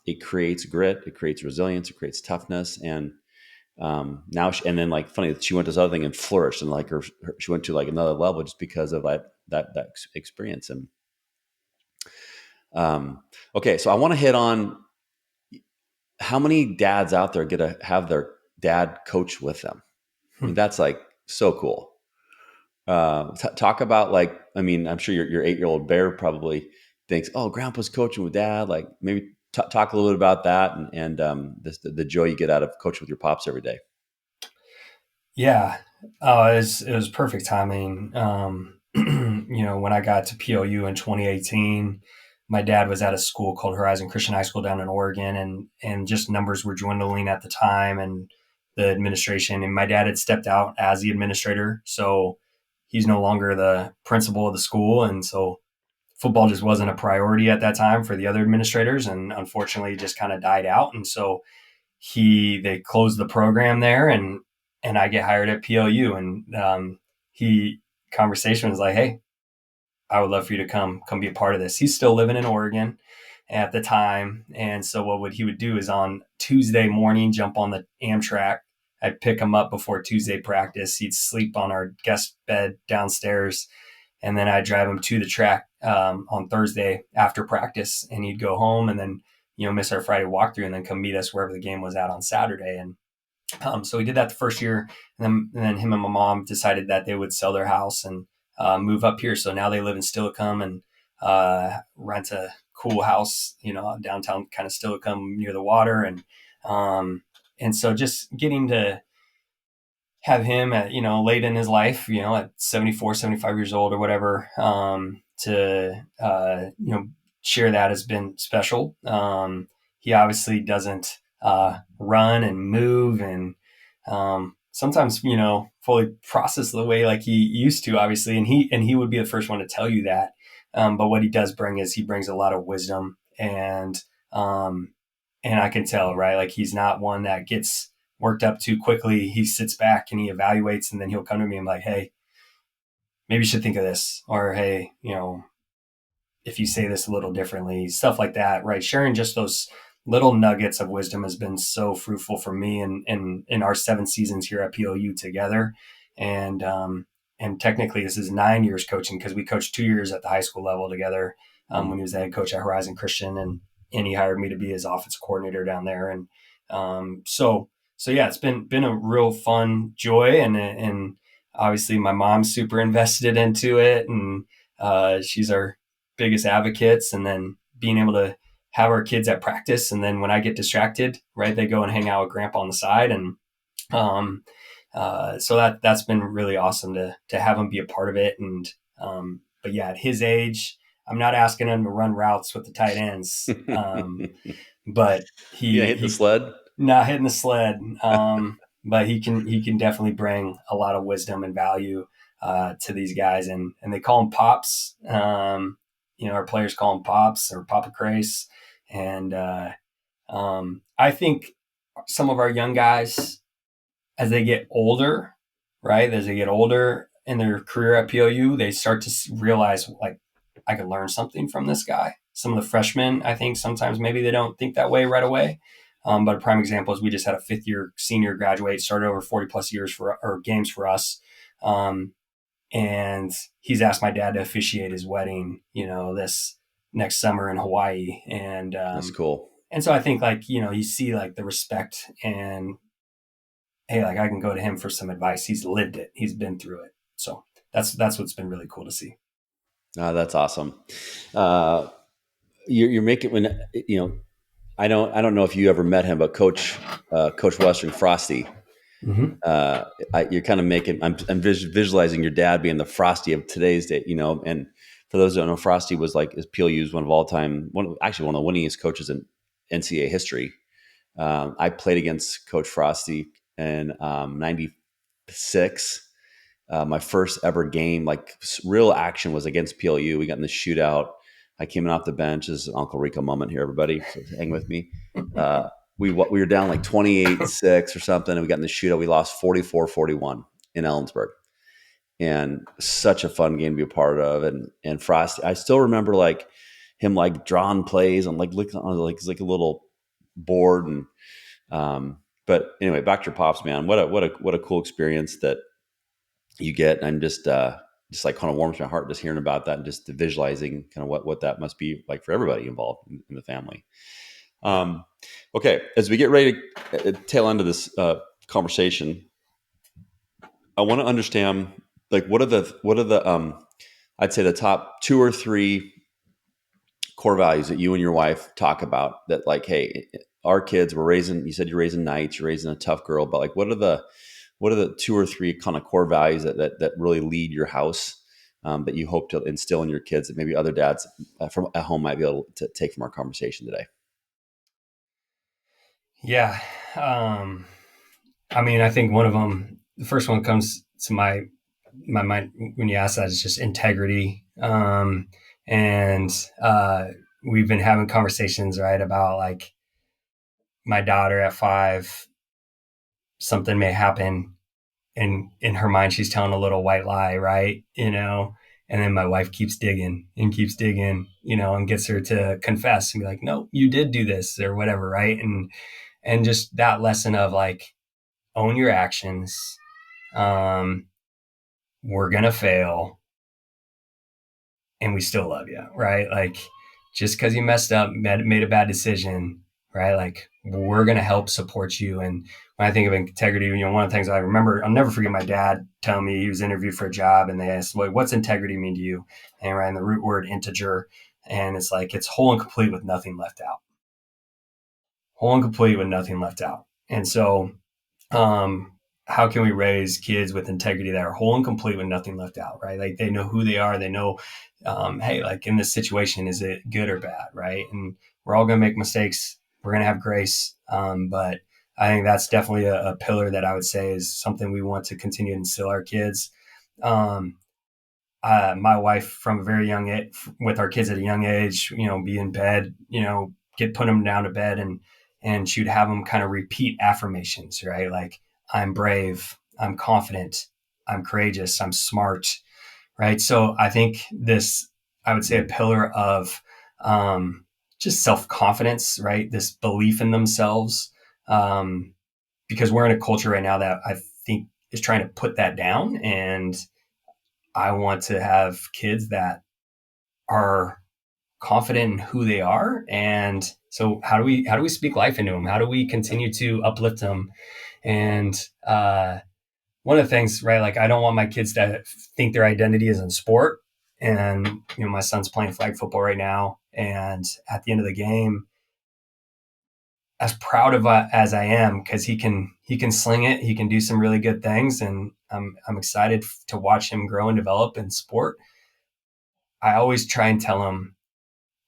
S1: it creates grit, it creates resilience, it creates toughness, and now and then like funny, she went to this other thing and flourished, and like she went to like another level just because of that experience. And okay, so I want to hit on how many dads out there get to have their dad coach with them. I mean, that's like so cool. Talk about like, I mean, I'm sure your 8-year-old bear probably thinks, oh, grandpa's coaching with dad. Like maybe talk a little bit about that and the joy you get out of coaching with your pops every day.
S2: Yeah. It was perfect timing. When I got to POU in 2018, my dad was at a school called Horizon Christian High School down in Oregon, and just numbers were dwindling at the time, and the administration. And my dad had stepped out as the administrator, so he's no longer the principal of the school, and so football just wasn't a priority at that time for the other administrators, and unfortunately, it just kind of died out. And so they closed the program there, and I get hired at PLU, and he conversation was like, hey, I would love for you to come be a part of this. He's still living in Oregon at the time, and so he would do is on Tuesday morning jump on the Amtrak. I'd pick him up before Tuesday practice. He'd sleep on our guest bed downstairs, and then I'd drive him to the track on Thursday after practice, and he'd go home, and then miss our Friday walkthrough, and then come meet us wherever the game was at on Saturday. And so we did that the first year, and then him and my mom decided that they would sell their house and move up here. So now they live in Steilacoom and rent a cool house, downtown kind of Steilacoom near the water, and so just getting to have him at late in his life, at 74, 75 years old or whatever, to share that has been special. He obviously doesn't run and move and sometimes fully process the way like he used to, obviously, and he would be the first one to tell you that. But what he does bring is he brings a lot of wisdom, and I can tell, right, like he's not one that gets worked up too quickly. He sits back and he evaluates, and then he'll come to me and be like, hey, maybe you should think of this, or hey, if you say this a little differently, stuff like that, right? Sharing just those little nuggets of wisdom has been so fruitful for me in our 7 seasons here at PLU together. And technically this is 9 years coaching, because we coached 2 years at the high school level together when he was the head coach at Horizon Christian, and he hired me to be his offensive coordinator down there. And so yeah, it's been a real fun joy, and obviously my mom's super invested into it, and she's our biggest advocates. And then being able to have our kids at practice, and then when I get distracted, right, they go and hang out with grandpa on the side. And so that's been really awesome to have him be a part of it. And but yeah, at his age, I'm not asking him to run routes with the tight ends, but
S1: Hit the sled.
S2: not hitting the sled. But he can definitely bring a lot of wisdom and value to these guys, and they call him Pops. Our players call him Pops or Papa Crace, and I think some of our young guys, as they get older, right, as they get older in their career at POU, they start to realize, like, I could learn something from this guy. Some of the freshmen, I think sometimes maybe they don't think that way right away. But a prime example is we just had a 5th year senior graduate, started over 40 plus years or games for us. and he's asked my dad to officiate his wedding, this next summer in Hawaii.
S1: That's cool.
S2: And so I think, like, you see like the respect, and hey, like I can go to him for some advice. He's lived it. He's been through it. So that's what's been really cool to see.
S1: That's awesome. Uh, you're making when I don't know if you ever met him, but Coach Western Frosty.
S2: Mm-hmm.
S1: You're kind of making. I'm visualizing your dad being the Frosty of today's day. And for those who don't know, Frosty was like is PLU's one of all time, actually one of the winningest coaches in NCAA history. I played against Coach Frosty in '96. My first ever game, like real action, was against PLU. We got in the shootout. I came in off the bench. This is an Uncle Rico moment here, everybody. So hang with me. Uh, we were down like 28-6 or something, and we got in the shootout. We lost 44-41 in Ellensburg, and such a fun game to be a part of. And Frosty, I still remember like him like drawing plays on like looking on like a little board. And but anyway, back to your pops, man. What a cool experience that you get. And I'm just like kind of warms my heart just hearing about that and just visualizing kind of what that must be like for everybody involved in the family. Okay, as we get ready to tail end of this conversation, I want to understand like what are the I'd say the top 2 or 3 core values that you and your wife talk about that like, hey, our kids were raising, you said you're raising knights, you're raising a tough girl, but like what are the 2 or 3 kind of core values that really lead your house, that you hope to instill in your kids that maybe other dads from at home might be able to take from our conversation today?
S2: Yeah. Um, I mean, I think one of them, the first one comes to my mind when you ask that is just integrity. And we've been having conversations, right, about like my daughter at 5, something may happen, and in her mind she's telling a little white lie, right? And then my wife keeps digging and keeps digging, and gets her to confess and be like, no, you did do this or whatever, right? And just that lesson of like, own your actions. um we're gonna fail, and we still love you, right? Like, just because you messed up, made a bad decision, right? Like, we're going to help support you. And when I think of integrity, one of the things I remember, I'll never forget my dad telling me he was interviewed for a job, and they asked, well, what's integrity mean to you? And ran the root word integer. And it's like, it's whole and complete with nothing left out. Whole and complete with nothing left out. And so, um, how can we raise kids with integrity that are whole and complete with nothing left out, right? Like, they know who they are. They know, hey, like in this situation, is it good or bad, right? And we're all going to make mistakes. We're going to have grace. But I think that's definitely a pillar that I would say is something we want to continue to instill our kids. Um, my wife, from a very young age, with our kids at a young age, be in bed, put them down to bed, and she'd have them kind of repeat affirmations, right? Like, I'm brave, I'm confident, I'm courageous, I'm smart, right? So I think this, I would say, a pillar of just self confidence, right? This belief in themselves, because we're in a culture right now that I think is trying to put that down, and I want to have kids that are confident in who they are. And so how do we speak life into them? How do we continue to uplift them? And one of the things, right, like, I don't want my kids to think their identity is in sport. And my son's playing flag football right now, and at the end of the game, as proud of as I am, because he can sling it, he can do some really good things, and I'm excited to watch him grow and develop in sport. I always try and tell him,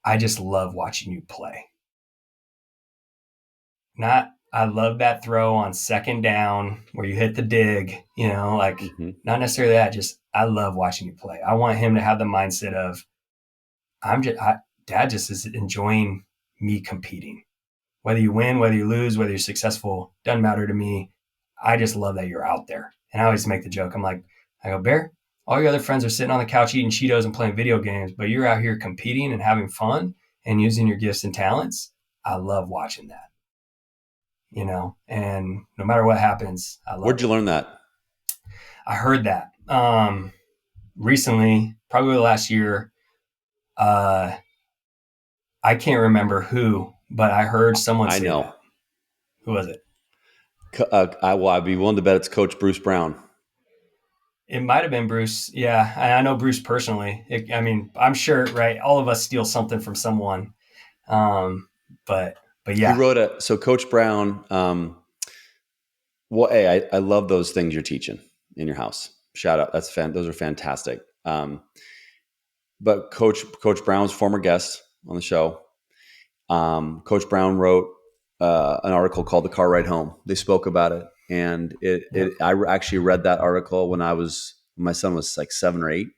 S2: I just love watching you play. Not, I love that throw on second down where you hit the dig, like,
S1: Mm-hmm.
S2: not necessarily that, just, I love watching you play. I want him to have the mindset of, dad just is enjoying me competing. Whether you win, whether you lose, whether you're successful, doesn't matter to me. I just love that you're out there. And I always make the joke. I go, Bear, all your other friends are sitting on the couch eating Cheetos and playing video games, but you're out here competing and having fun and using your gifts and talents. I love watching that, and no matter what happens, I love
S1: Where'd you
S2: it.
S1: learn that?
S2: I heard that. recently, probably last year, uh, I can't remember who, but I heard someone
S1: I
S2: say that.
S1: know.
S2: Who was it?
S1: I'd be willing to bet it's Coach Bruce Brown.
S2: It might have been Bruce. Yeah, I know Bruce personally. I mean, I'm sure, right? All of us steal something from someone. Um, but
S1: He
S2: yeah.
S1: wrote so Coach Brown. Well, hey, I love those things you're teaching in your house. Shout out. Those are fantastic. But Coach Brown's former guest on the show. Coach Brown wrote an article called "The Car Ride Home." They spoke about it, and
S2: Yep.
S1: I actually read that article when my son was like 7 or 8,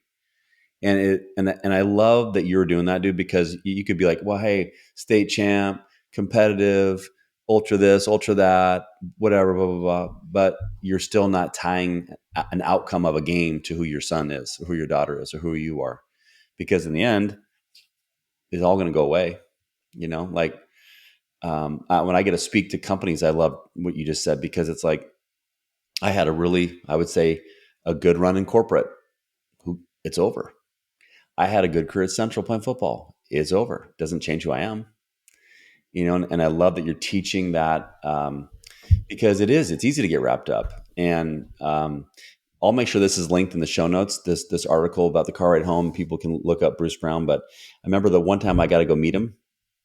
S1: and I love that you were doing that, dude, because you could be like, well, hey, state champ, competitive, ultra this, ultra that, whatever, blah blah blah, but you're still not tying an outcome of a game to who your son is, or who your daughter is, or who you are, because in the end, it's all going to go away. Like when I get to speak to companies, I love what you just said, because it's like I had I would say, a good run in corporate. It's over. I had a good career at Central playing football. It's over. Doesn't change who I am. And I love that you're teaching that, because it's easy to get wrapped up. And I'll make sure this is linked in the show notes. This article about the car ride home. People can look up Bruce Brown. But I remember the one time I got to go meet him.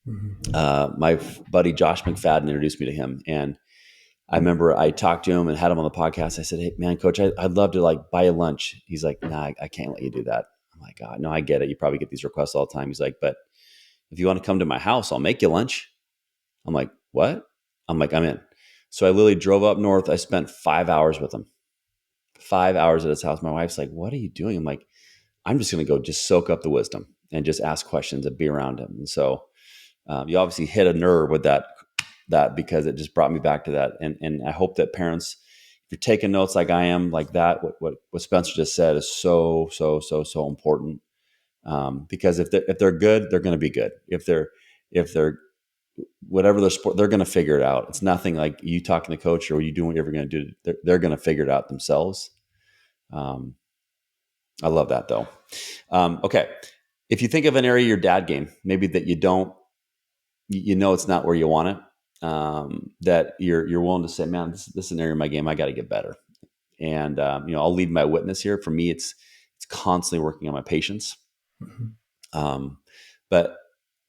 S2: Mm-hmm.
S1: My buddy Josh McFadden introduced me to him, and I remember I talked to him and had him on the podcast. I said, "Hey, man, Coach, I'd love to like buy you lunch." He's like, "Nah, I can't let you do that." I'm like, "God, no, I get it. You probably get these requests all the time." He's like, "But if you want to come to my house, I'll make you lunch." I'm like, "What?" I'm like, "I'm in." So I literally drove up north. I spent 5 hours with him, 5 hours at his house. My wife's like, "What are you doing?" I'm like, "I'm just going to go just soak up the wisdom and just ask questions and be around him." And so you obviously hit a nerve with that because it just brought me back to that. And I hope that parents, if you're taking notes like I am, like that, what Spencer just said is so, so, so, so important. Because if they're good, they're going to be good. If they're whatever their sport, they're going to figure it out. It's nothing like you talking to coach or you doing whatever you're going to do. They're going to figure it out themselves. Um, I love that though. Okay. If you think of an area of your dad game, maybe that it's not where you want it, that you're willing to say, man, this is an area of my game I got to get better. And I'll lead my witness here. For me, it's constantly working on my patience.
S2: Mm-hmm.
S1: Um, but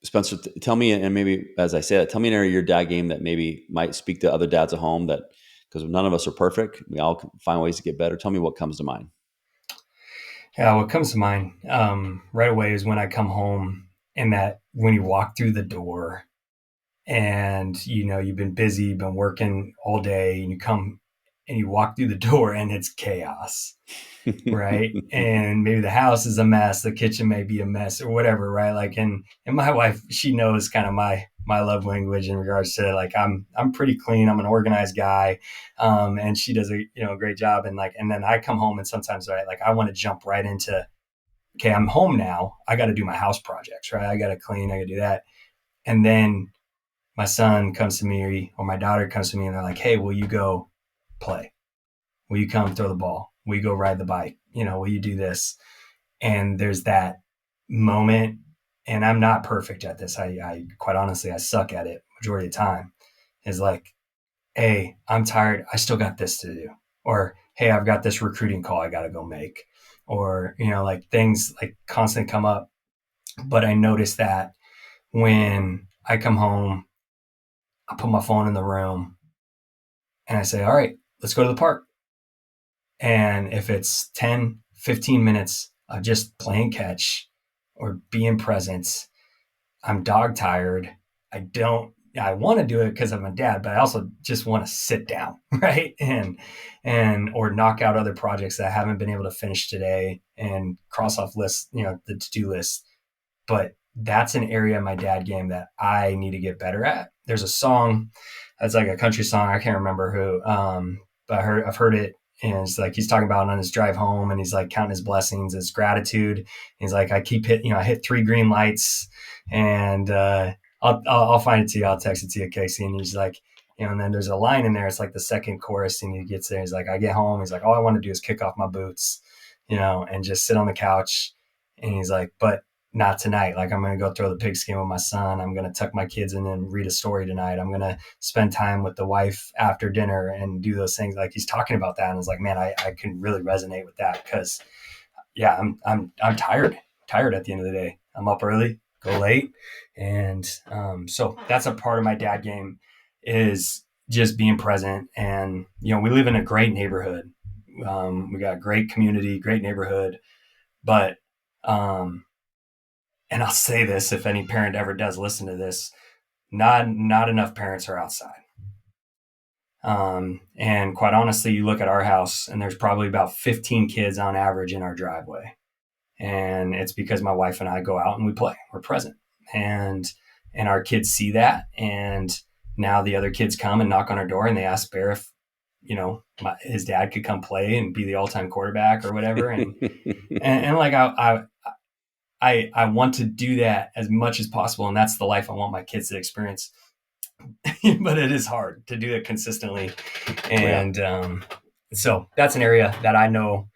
S1: Spencer, tell me, and maybe as I say that, tell me an area of your dad game that maybe might speak to other dads at home, that because none of us are perfect, we all can find ways to get better. Tell me what comes to mind.
S2: Yeah, what comes to mind right away is when I come home, and that when you walk through the door and you've been busy, you've been working all day, and you come and you walk through the door and it's chaos, right? And maybe the house is a mess, the kitchen may be a mess or whatever, right? Like, and my wife, she knows kind of my love language in regards to, like, I'm pretty clean, I'm an organized guy, and she does a great job. And like, and then I come home and sometimes, right, like I want to jump right into, okay, I'm home now, I got to do my house projects, right? I got to clean, I got to do that. And then my son comes to me or my daughter comes to me and they're like, hey, will you go play? Will you come throw the ball? Will you go ride the bike? Will you do this? And there's that moment, and I'm not perfect at this. I quite honestly, I suck at it majority of the time. Is like, hey, I'm tired. I still got this to do. Or, hey, I've got this recruiting call I got to go make. Or, like things like constantly come up. But I notice that when I come home, I put my phone in the room and I say, all right, let's go to the park. And if it's 10, 15 minutes of just playing catch or being present, I'm dog tired. I want to do it because I'm a dad, but I also just want to sit down, right? Or knock out other projects that I haven't been able to finish today and cross off lists, the to-do list. But that's an area of my dad game that I need to get better at. There's a song that's like a country song. I can't remember who, but I've heard it. And it's like he's talking about on his drive home, and he's like counting his blessings, his gratitude. He's like, I keep I hit 3 green lights, and I'll find it to you. I'll text it to you, Casey. And he's like, and then there's a line in there. It's like the second chorus, and he gets there. He's like, I get home. He's like, all I want to do is kick off my boots, and just sit on the couch. And he's like, but not tonight. Like, I'm going to go throw the pigskin with my son. I'm going to tuck my kids in and read a story tonight. I'm going to spend time with the wife after dinner and do those things. Like, he's talking about that. And it's like, man, I can really resonate with that because yeah, I'm tired at the end of the day. I'm up early, go late. And so that's a part of my dad game is just being present. And, we live in a great neighborhood. We got a great community, great neighborhood, but, and I'll say this, if any parent ever does listen to this, not enough parents are outside. And quite honestly, you look at our house and there's probably about 15 kids on average in our driveway. And it's because my wife and I go out and we play, we're present, and our kids see that. And now the other kids come and knock on our door and they ask Bear if, his dad could come play and be the all-time quarterback or whatever. And like, I want to do that as much as possible. And that's the life I want my kids to experience. But it is hard to do it consistently. And so that's an area that I know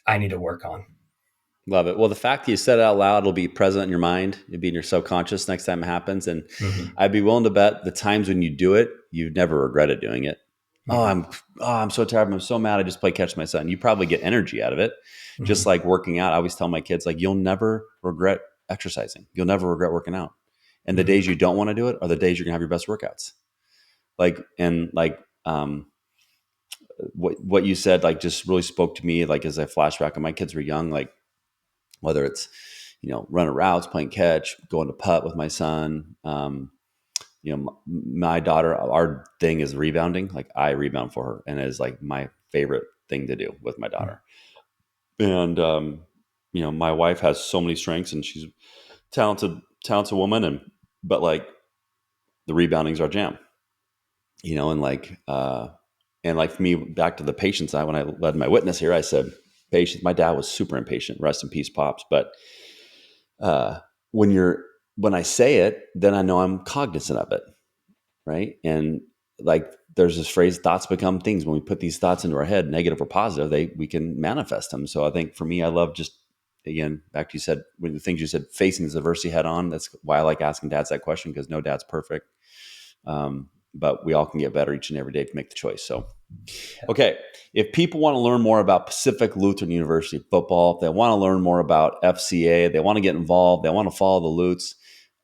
S2: I need to work on.
S1: Love it. Well, the fact that you said it out loud, it'll be present in your mind. It'll be in your subconscious next time it happens. And I'd be willing to bet the times when you do it, you've never regretted doing it. I'm so tired. I'm so mad. I just play catch my son. You probably get energy out of it. Just like working out. I always tell my kids, like, you'll never regret exercising. You'll never regret working out. And the days you don't want to do it are the days you're gonna have your best workouts. What you said, like, just really spoke to me. Like, as I flashback when my kids were young, like, whether it's, running routes, playing catch, going to putt with my son. My daughter, our thing is rebounding. Like, I rebound for her, and it is like my favorite thing to do with my daughter. And, my wife has so many strengths and she's talented woman. But like, the rebounding's our jam, and like for me, back to the patient side, when I led my witness here, I said, patience. My dad was super impatient, rest in peace, Pops. But, when I say it, then I know I'm cognizant of it. Right. And like, there's this phrase, thoughts become things. When we put these thoughts into our head, negative or positive, we can manifest them. So I think for me, I love just, again, back to you said, when the things you said, facing this adversity head on. That's why I like asking dads that question, because no dad's perfect. But we all can get better each and every day to make the choice. So, okay. If people want to learn more about Pacific Lutheran University football, if they want to learn more about FCA, they want to get involved, they want to follow the Lutes,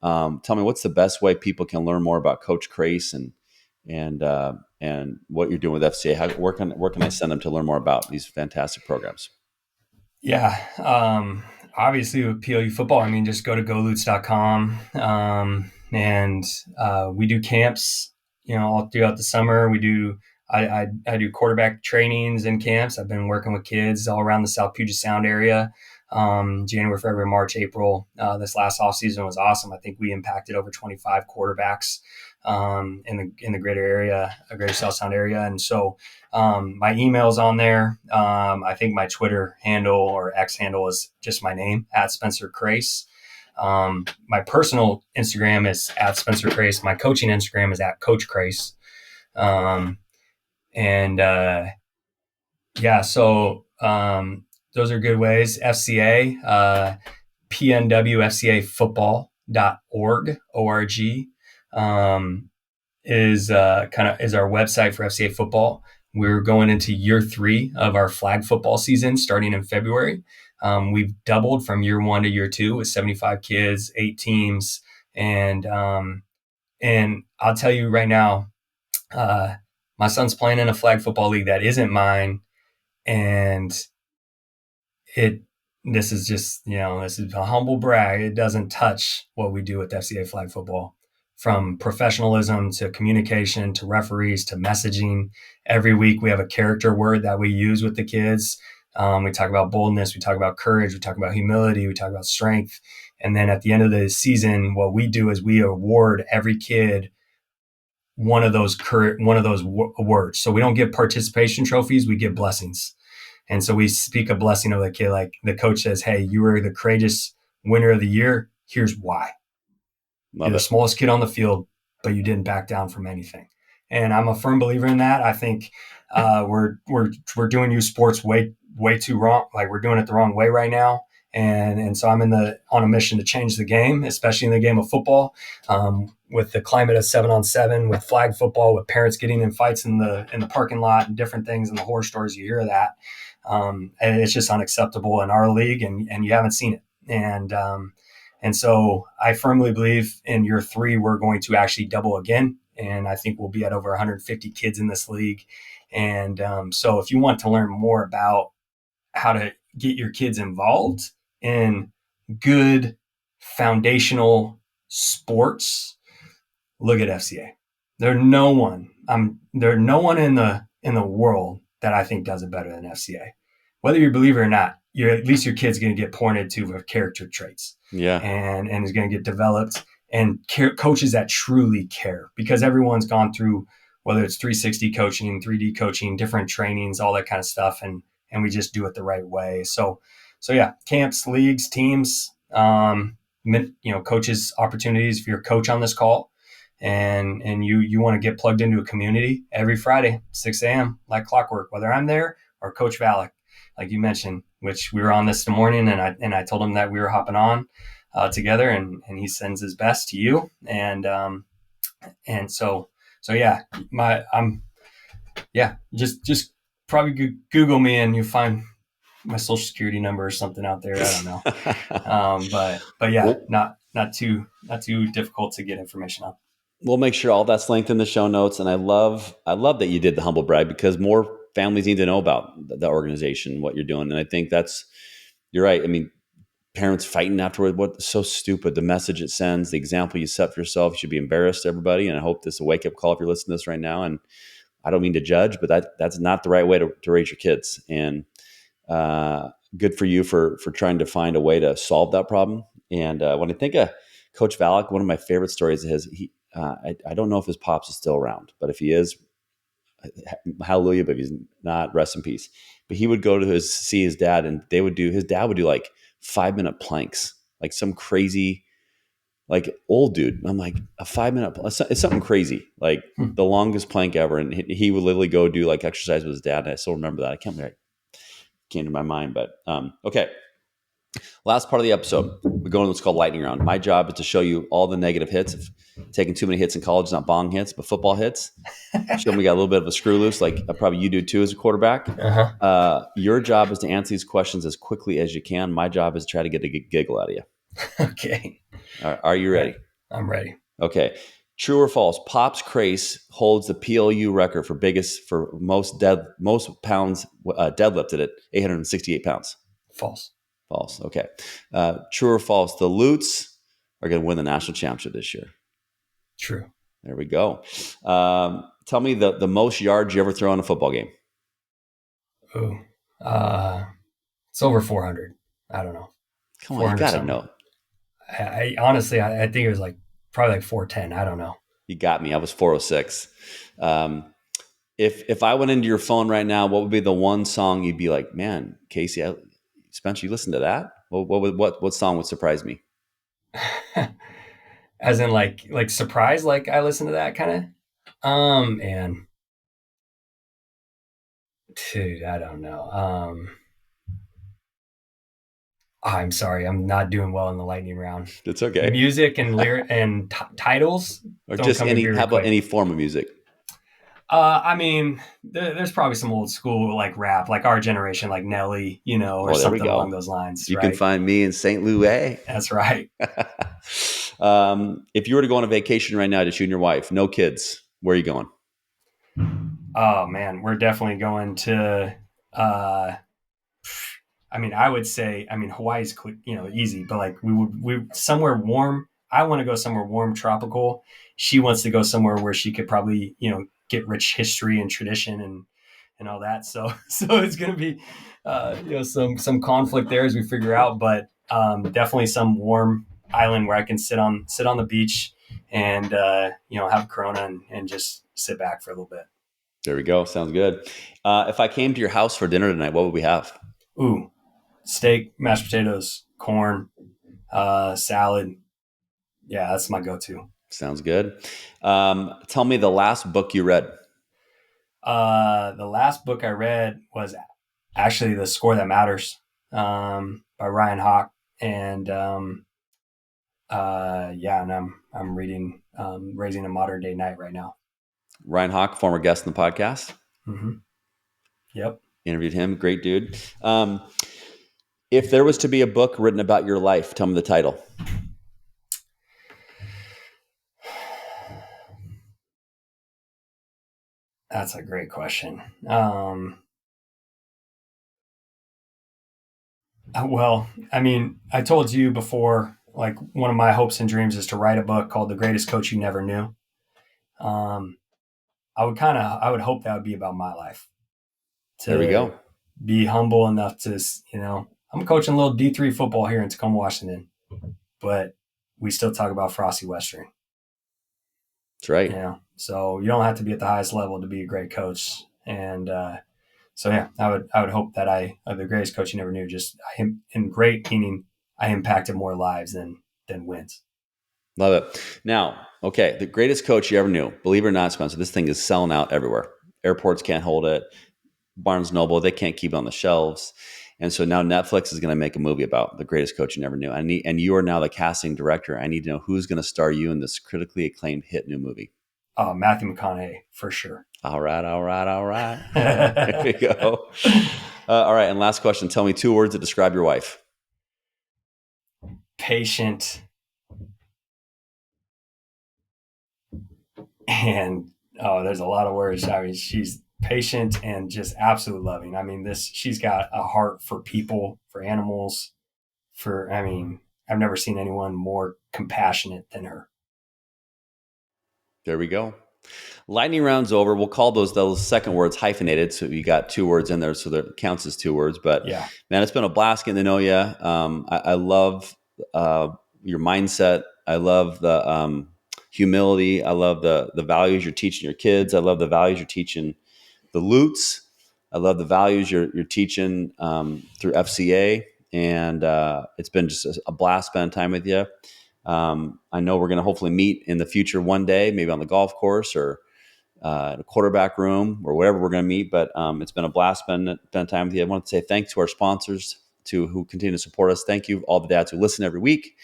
S1: tell me, what's the best way people can learn more about Coach Crace and what you're doing with FCA? Where can I send them to learn more about these fantastic programs?
S2: Yeah. Obviously with PLU football, I mean, just go to golutes.com. And we do camps, all throughout the summer. I do quarterback trainings and camps. I've been working with kids all around the South Puget Sound area. January, February, March, April. This last off season was awesome. I think we impacted over 25 quarterbacks in the greater area, greater South Sound area. And so my email's on there. I think my Twitter handle or X handle is just my name, @SpencerCrace. My personal Instagram is @SpencerCrace. My coaching Instagram is @Coach Crace. So those are good ways. FCA, pnwfcafootball.org, O-R-G, is our website for FCA football. We're going into year 3 of our flag football season starting in February. We've doubled from year 1 to year 2 with 75 kids, 8 teams. And I'll tell you right now, my son's playing in a flag football league that isn't mine. And this is just, this is a humble brag. It doesn't touch what we do with FCA flag football, from professionalism to communication to referees to messaging. Every week we have a character word that we use with the kids. We talk about boldness. We talk about courage. We talk about humility. We talk about strength. And then at the end of the season, what we do is we award every kid one of those words. So we don't give participation trophies. We give blessings. And so we speak a blessing of the kid. Like the coach says, hey, you were the courageous winner of the year. Here's why. You're the smallest kid on the field, but you didn't back down from anything. And I'm a firm believer in that. I think we're doing youth sports way way too wrong. Like we're doing it the wrong way right now. And so I'm on a mission to change the game, especially in the game of football, with the climate of 7-on-7, with flag football, with parents getting in fights in the parking lot and different things, and the horror stories you hear of that. And it's just unacceptable in our league, and you haven't seen it. And so I firmly believe in year 3 we're going to actually double again, and I think we'll be at over 150 kids in this league. And so if you want to learn more about how to get your kids involved in good foundational sports, look at FCA. There's no one in the world that I think does it better than FCA. Whether you believe it or not, at least your kid's going to get pointed to with character traits.
S1: Yeah.
S2: And is going to get developed, and coaches that truly care, because everyone's gone through, whether it's 360 coaching, 3D coaching, different trainings, all that kind of stuff. And we just do it the right way. So yeah, camps, leagues, teams, coaches, opportunities. If you're a coach on this call and you want to get plugged into a community, every Friday, 6 a.m., like clockwork, whether I'm there or Coach Valak, like you mentioned, which we were on this morning, and I told him that we were hopping on together, and he sends his best to you. And so yeah, just probably Google me and you find my social security number or something out there. I don't know. But yeah, well, not too difficult to get information on.
S1: We'll make sure all that's linked in the show notes. And I love that you did the humble brag, because more families need to know about the organization, what you're doing. And I think you're right. I mean, parents fighting afterward, what's so stupid, the message it sends, the example you set for yourself, you should be embarrassed to everybody. And I hope this is a wake up call if you're listening to this right now. And I don't mean to judge, but that's not the right way to raise your kids. And good for you for trying to find a way to solve that problem. And when I think of Coach Valak, one of my favorite stories is I don't know if his pops is still around, but if he is, hallelujah. But if he's not, rest in peace. But he would go to see his dad, and his dad would do like 5-minute planks, like some crazy, like old dude. I'm like, a 5-minute, it's something crazy, like the longest plank ever. And he would literally go do like exercise with his dad. And I still remember that. I can't remember, it came to my mind, but okay. Last part of the episode, we go into what's called lightning round. My job is to show you all the negative hits of taking too many hits in college, not bong hits, but football hits. Show them we got a little bit of a screw loose, like probably you do too as a quarterback.
S2: Uh-huh.
S1: Your job is to answer these questions as quickly as you can. My job is to try to get a giggle out of you.
S2: Okay.
S1: Are you ready?
S2: I'm ready.
S1: Okay. True or false? Pops Crace holds the PLU record for most pounds deadlifted at 868 pounds.
S2: False.
S1: False. Okay. True or false? The Lutes are going to win the national championship this year.
S2: True.
S1: There we go. Tell me the most yards you ever throw in a football game.
S2: Oh, it's over 400. I don't know.
S1: Come on, you got to know.
S2: I honestly, I think it was probably like 410. I don't know.
S1: You got me. I was 406. If I went into your phone right now, what would be the one song you'd be like, man, Casey, Spencer, you listen to that? What song would surprise me?
S2: As in like surprise, like I listen to that kind of? Man. Dude, I don't know. I'm sorry, I'm not doing well in the lightning round.
S1: It's okay.
S2: Music and lyric and titles,
S1: or just any. How about any form of music?
S2: I mean, there's probably some old school like rap, like our generation, like Nelly, or something along those lines.
S1: You can find me in St. Louis.
S2: That's right.
S1: If you were to go on a vacation right now, just you and your wife, no kids, where are you going?
S2: Oh man, we're definitely going to. I would say, Hawaii's easy, but like we somewhere warm. I want to go somewhere warm, tropical. She wants to go somewhere where she could probably get rich history and tradition and all that. So it's going to be some conflict there as we figure out, but definitely some warm island where I can sit on the beach and have a Corona and just sit back for a little bit.
S1: There we go. Sounds good. If I came to your house for dinner tonight, what would we have?
S2: Ooh, steak, mashed potatoes, corn, salad. Yeah, that's my go-to.
S1: Sounds good. Tell me the last book you read.
S2: The last book I read was actually The Score That Matters, by Ryan Hawk. And and I'm reading Raising a Modern Day Knight right now.
S1: Ryan Hawk, former guest in the podcast.
S2: Mm-hmm. Yep.
S1: Interviewed him. Great dude. If there was to be a book written about your life, tell me the title.
S2: That's a great question. Well, I mean, I told you before, like one of my hopes and dreams is to write a book called The Greatest Coach You Never Knew. I would hope that would be about my life.
S1: There we
S2: To
S1: go.
S2: be humble enough to, I'm coaching a little D3 football here in Tacoma, Washington, but we still talk about Frosty Western.
S1: That's right.
S2: So you don't have to be at the highest level to be a great coach. And I would hope that the greatest coach you never knew. Just I am in great, meaning I impacted more lives than wins.
S1: Love it. Now, okay, the greatest coach you ever knew. Believe it or not, Spencer, this thing is selling out everywhere. Airports can't hold it. Barnes Noble, they can't keep it on the shelves. And so now Netflix is going to make a movie about the greatest coach you never knew. And you are now the casting director. I need to know who's going to star you in this critically acclaimed hit new movie.
S2: Matthew McConaughey, for sure.
S1: All right. There we go. All right. And last question. Tell me 2 words that describe your wife.
S2: Patient. And there's a lot of words. I mean, she's patient and just absolutely loving. I mean, she's got a heart for people, for animals, I've never seen anyone more compassionate than her.
S1: There we go. Lightning round's over. We'll call those second words hyphenated. So you got 2 words in there, so that counts as 2 words. But
S2: yeah,
S1: man, it's been a blast getting to know you. I love your mindset. I love the humility. I love the values you're teaching your kids. I love the values you're teaching the Lutes. I love the values you're teaching through FCA. And it's been just a blast spending time with you. I know we're going to hopefully meet in the future one day, maybe on the golf course or in a quarterback room or wherever we're going to meet. But it's been a blast spending time with you. I want to say thanks to our sponsors who continue to support us. Thank you, all the dads who listen every week.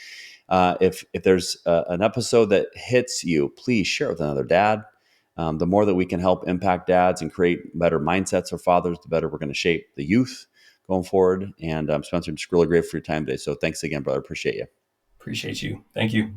S1: If there's an episode that hits you, please share it with another dad. The more that we can help impact dads and create better mindsets for fathers, the better we're going to shape the youth going forward. And Spencer, just really grateful for your time today. So thanks again, brother. Appreciate you.
S2: Appreciate you. Thank you.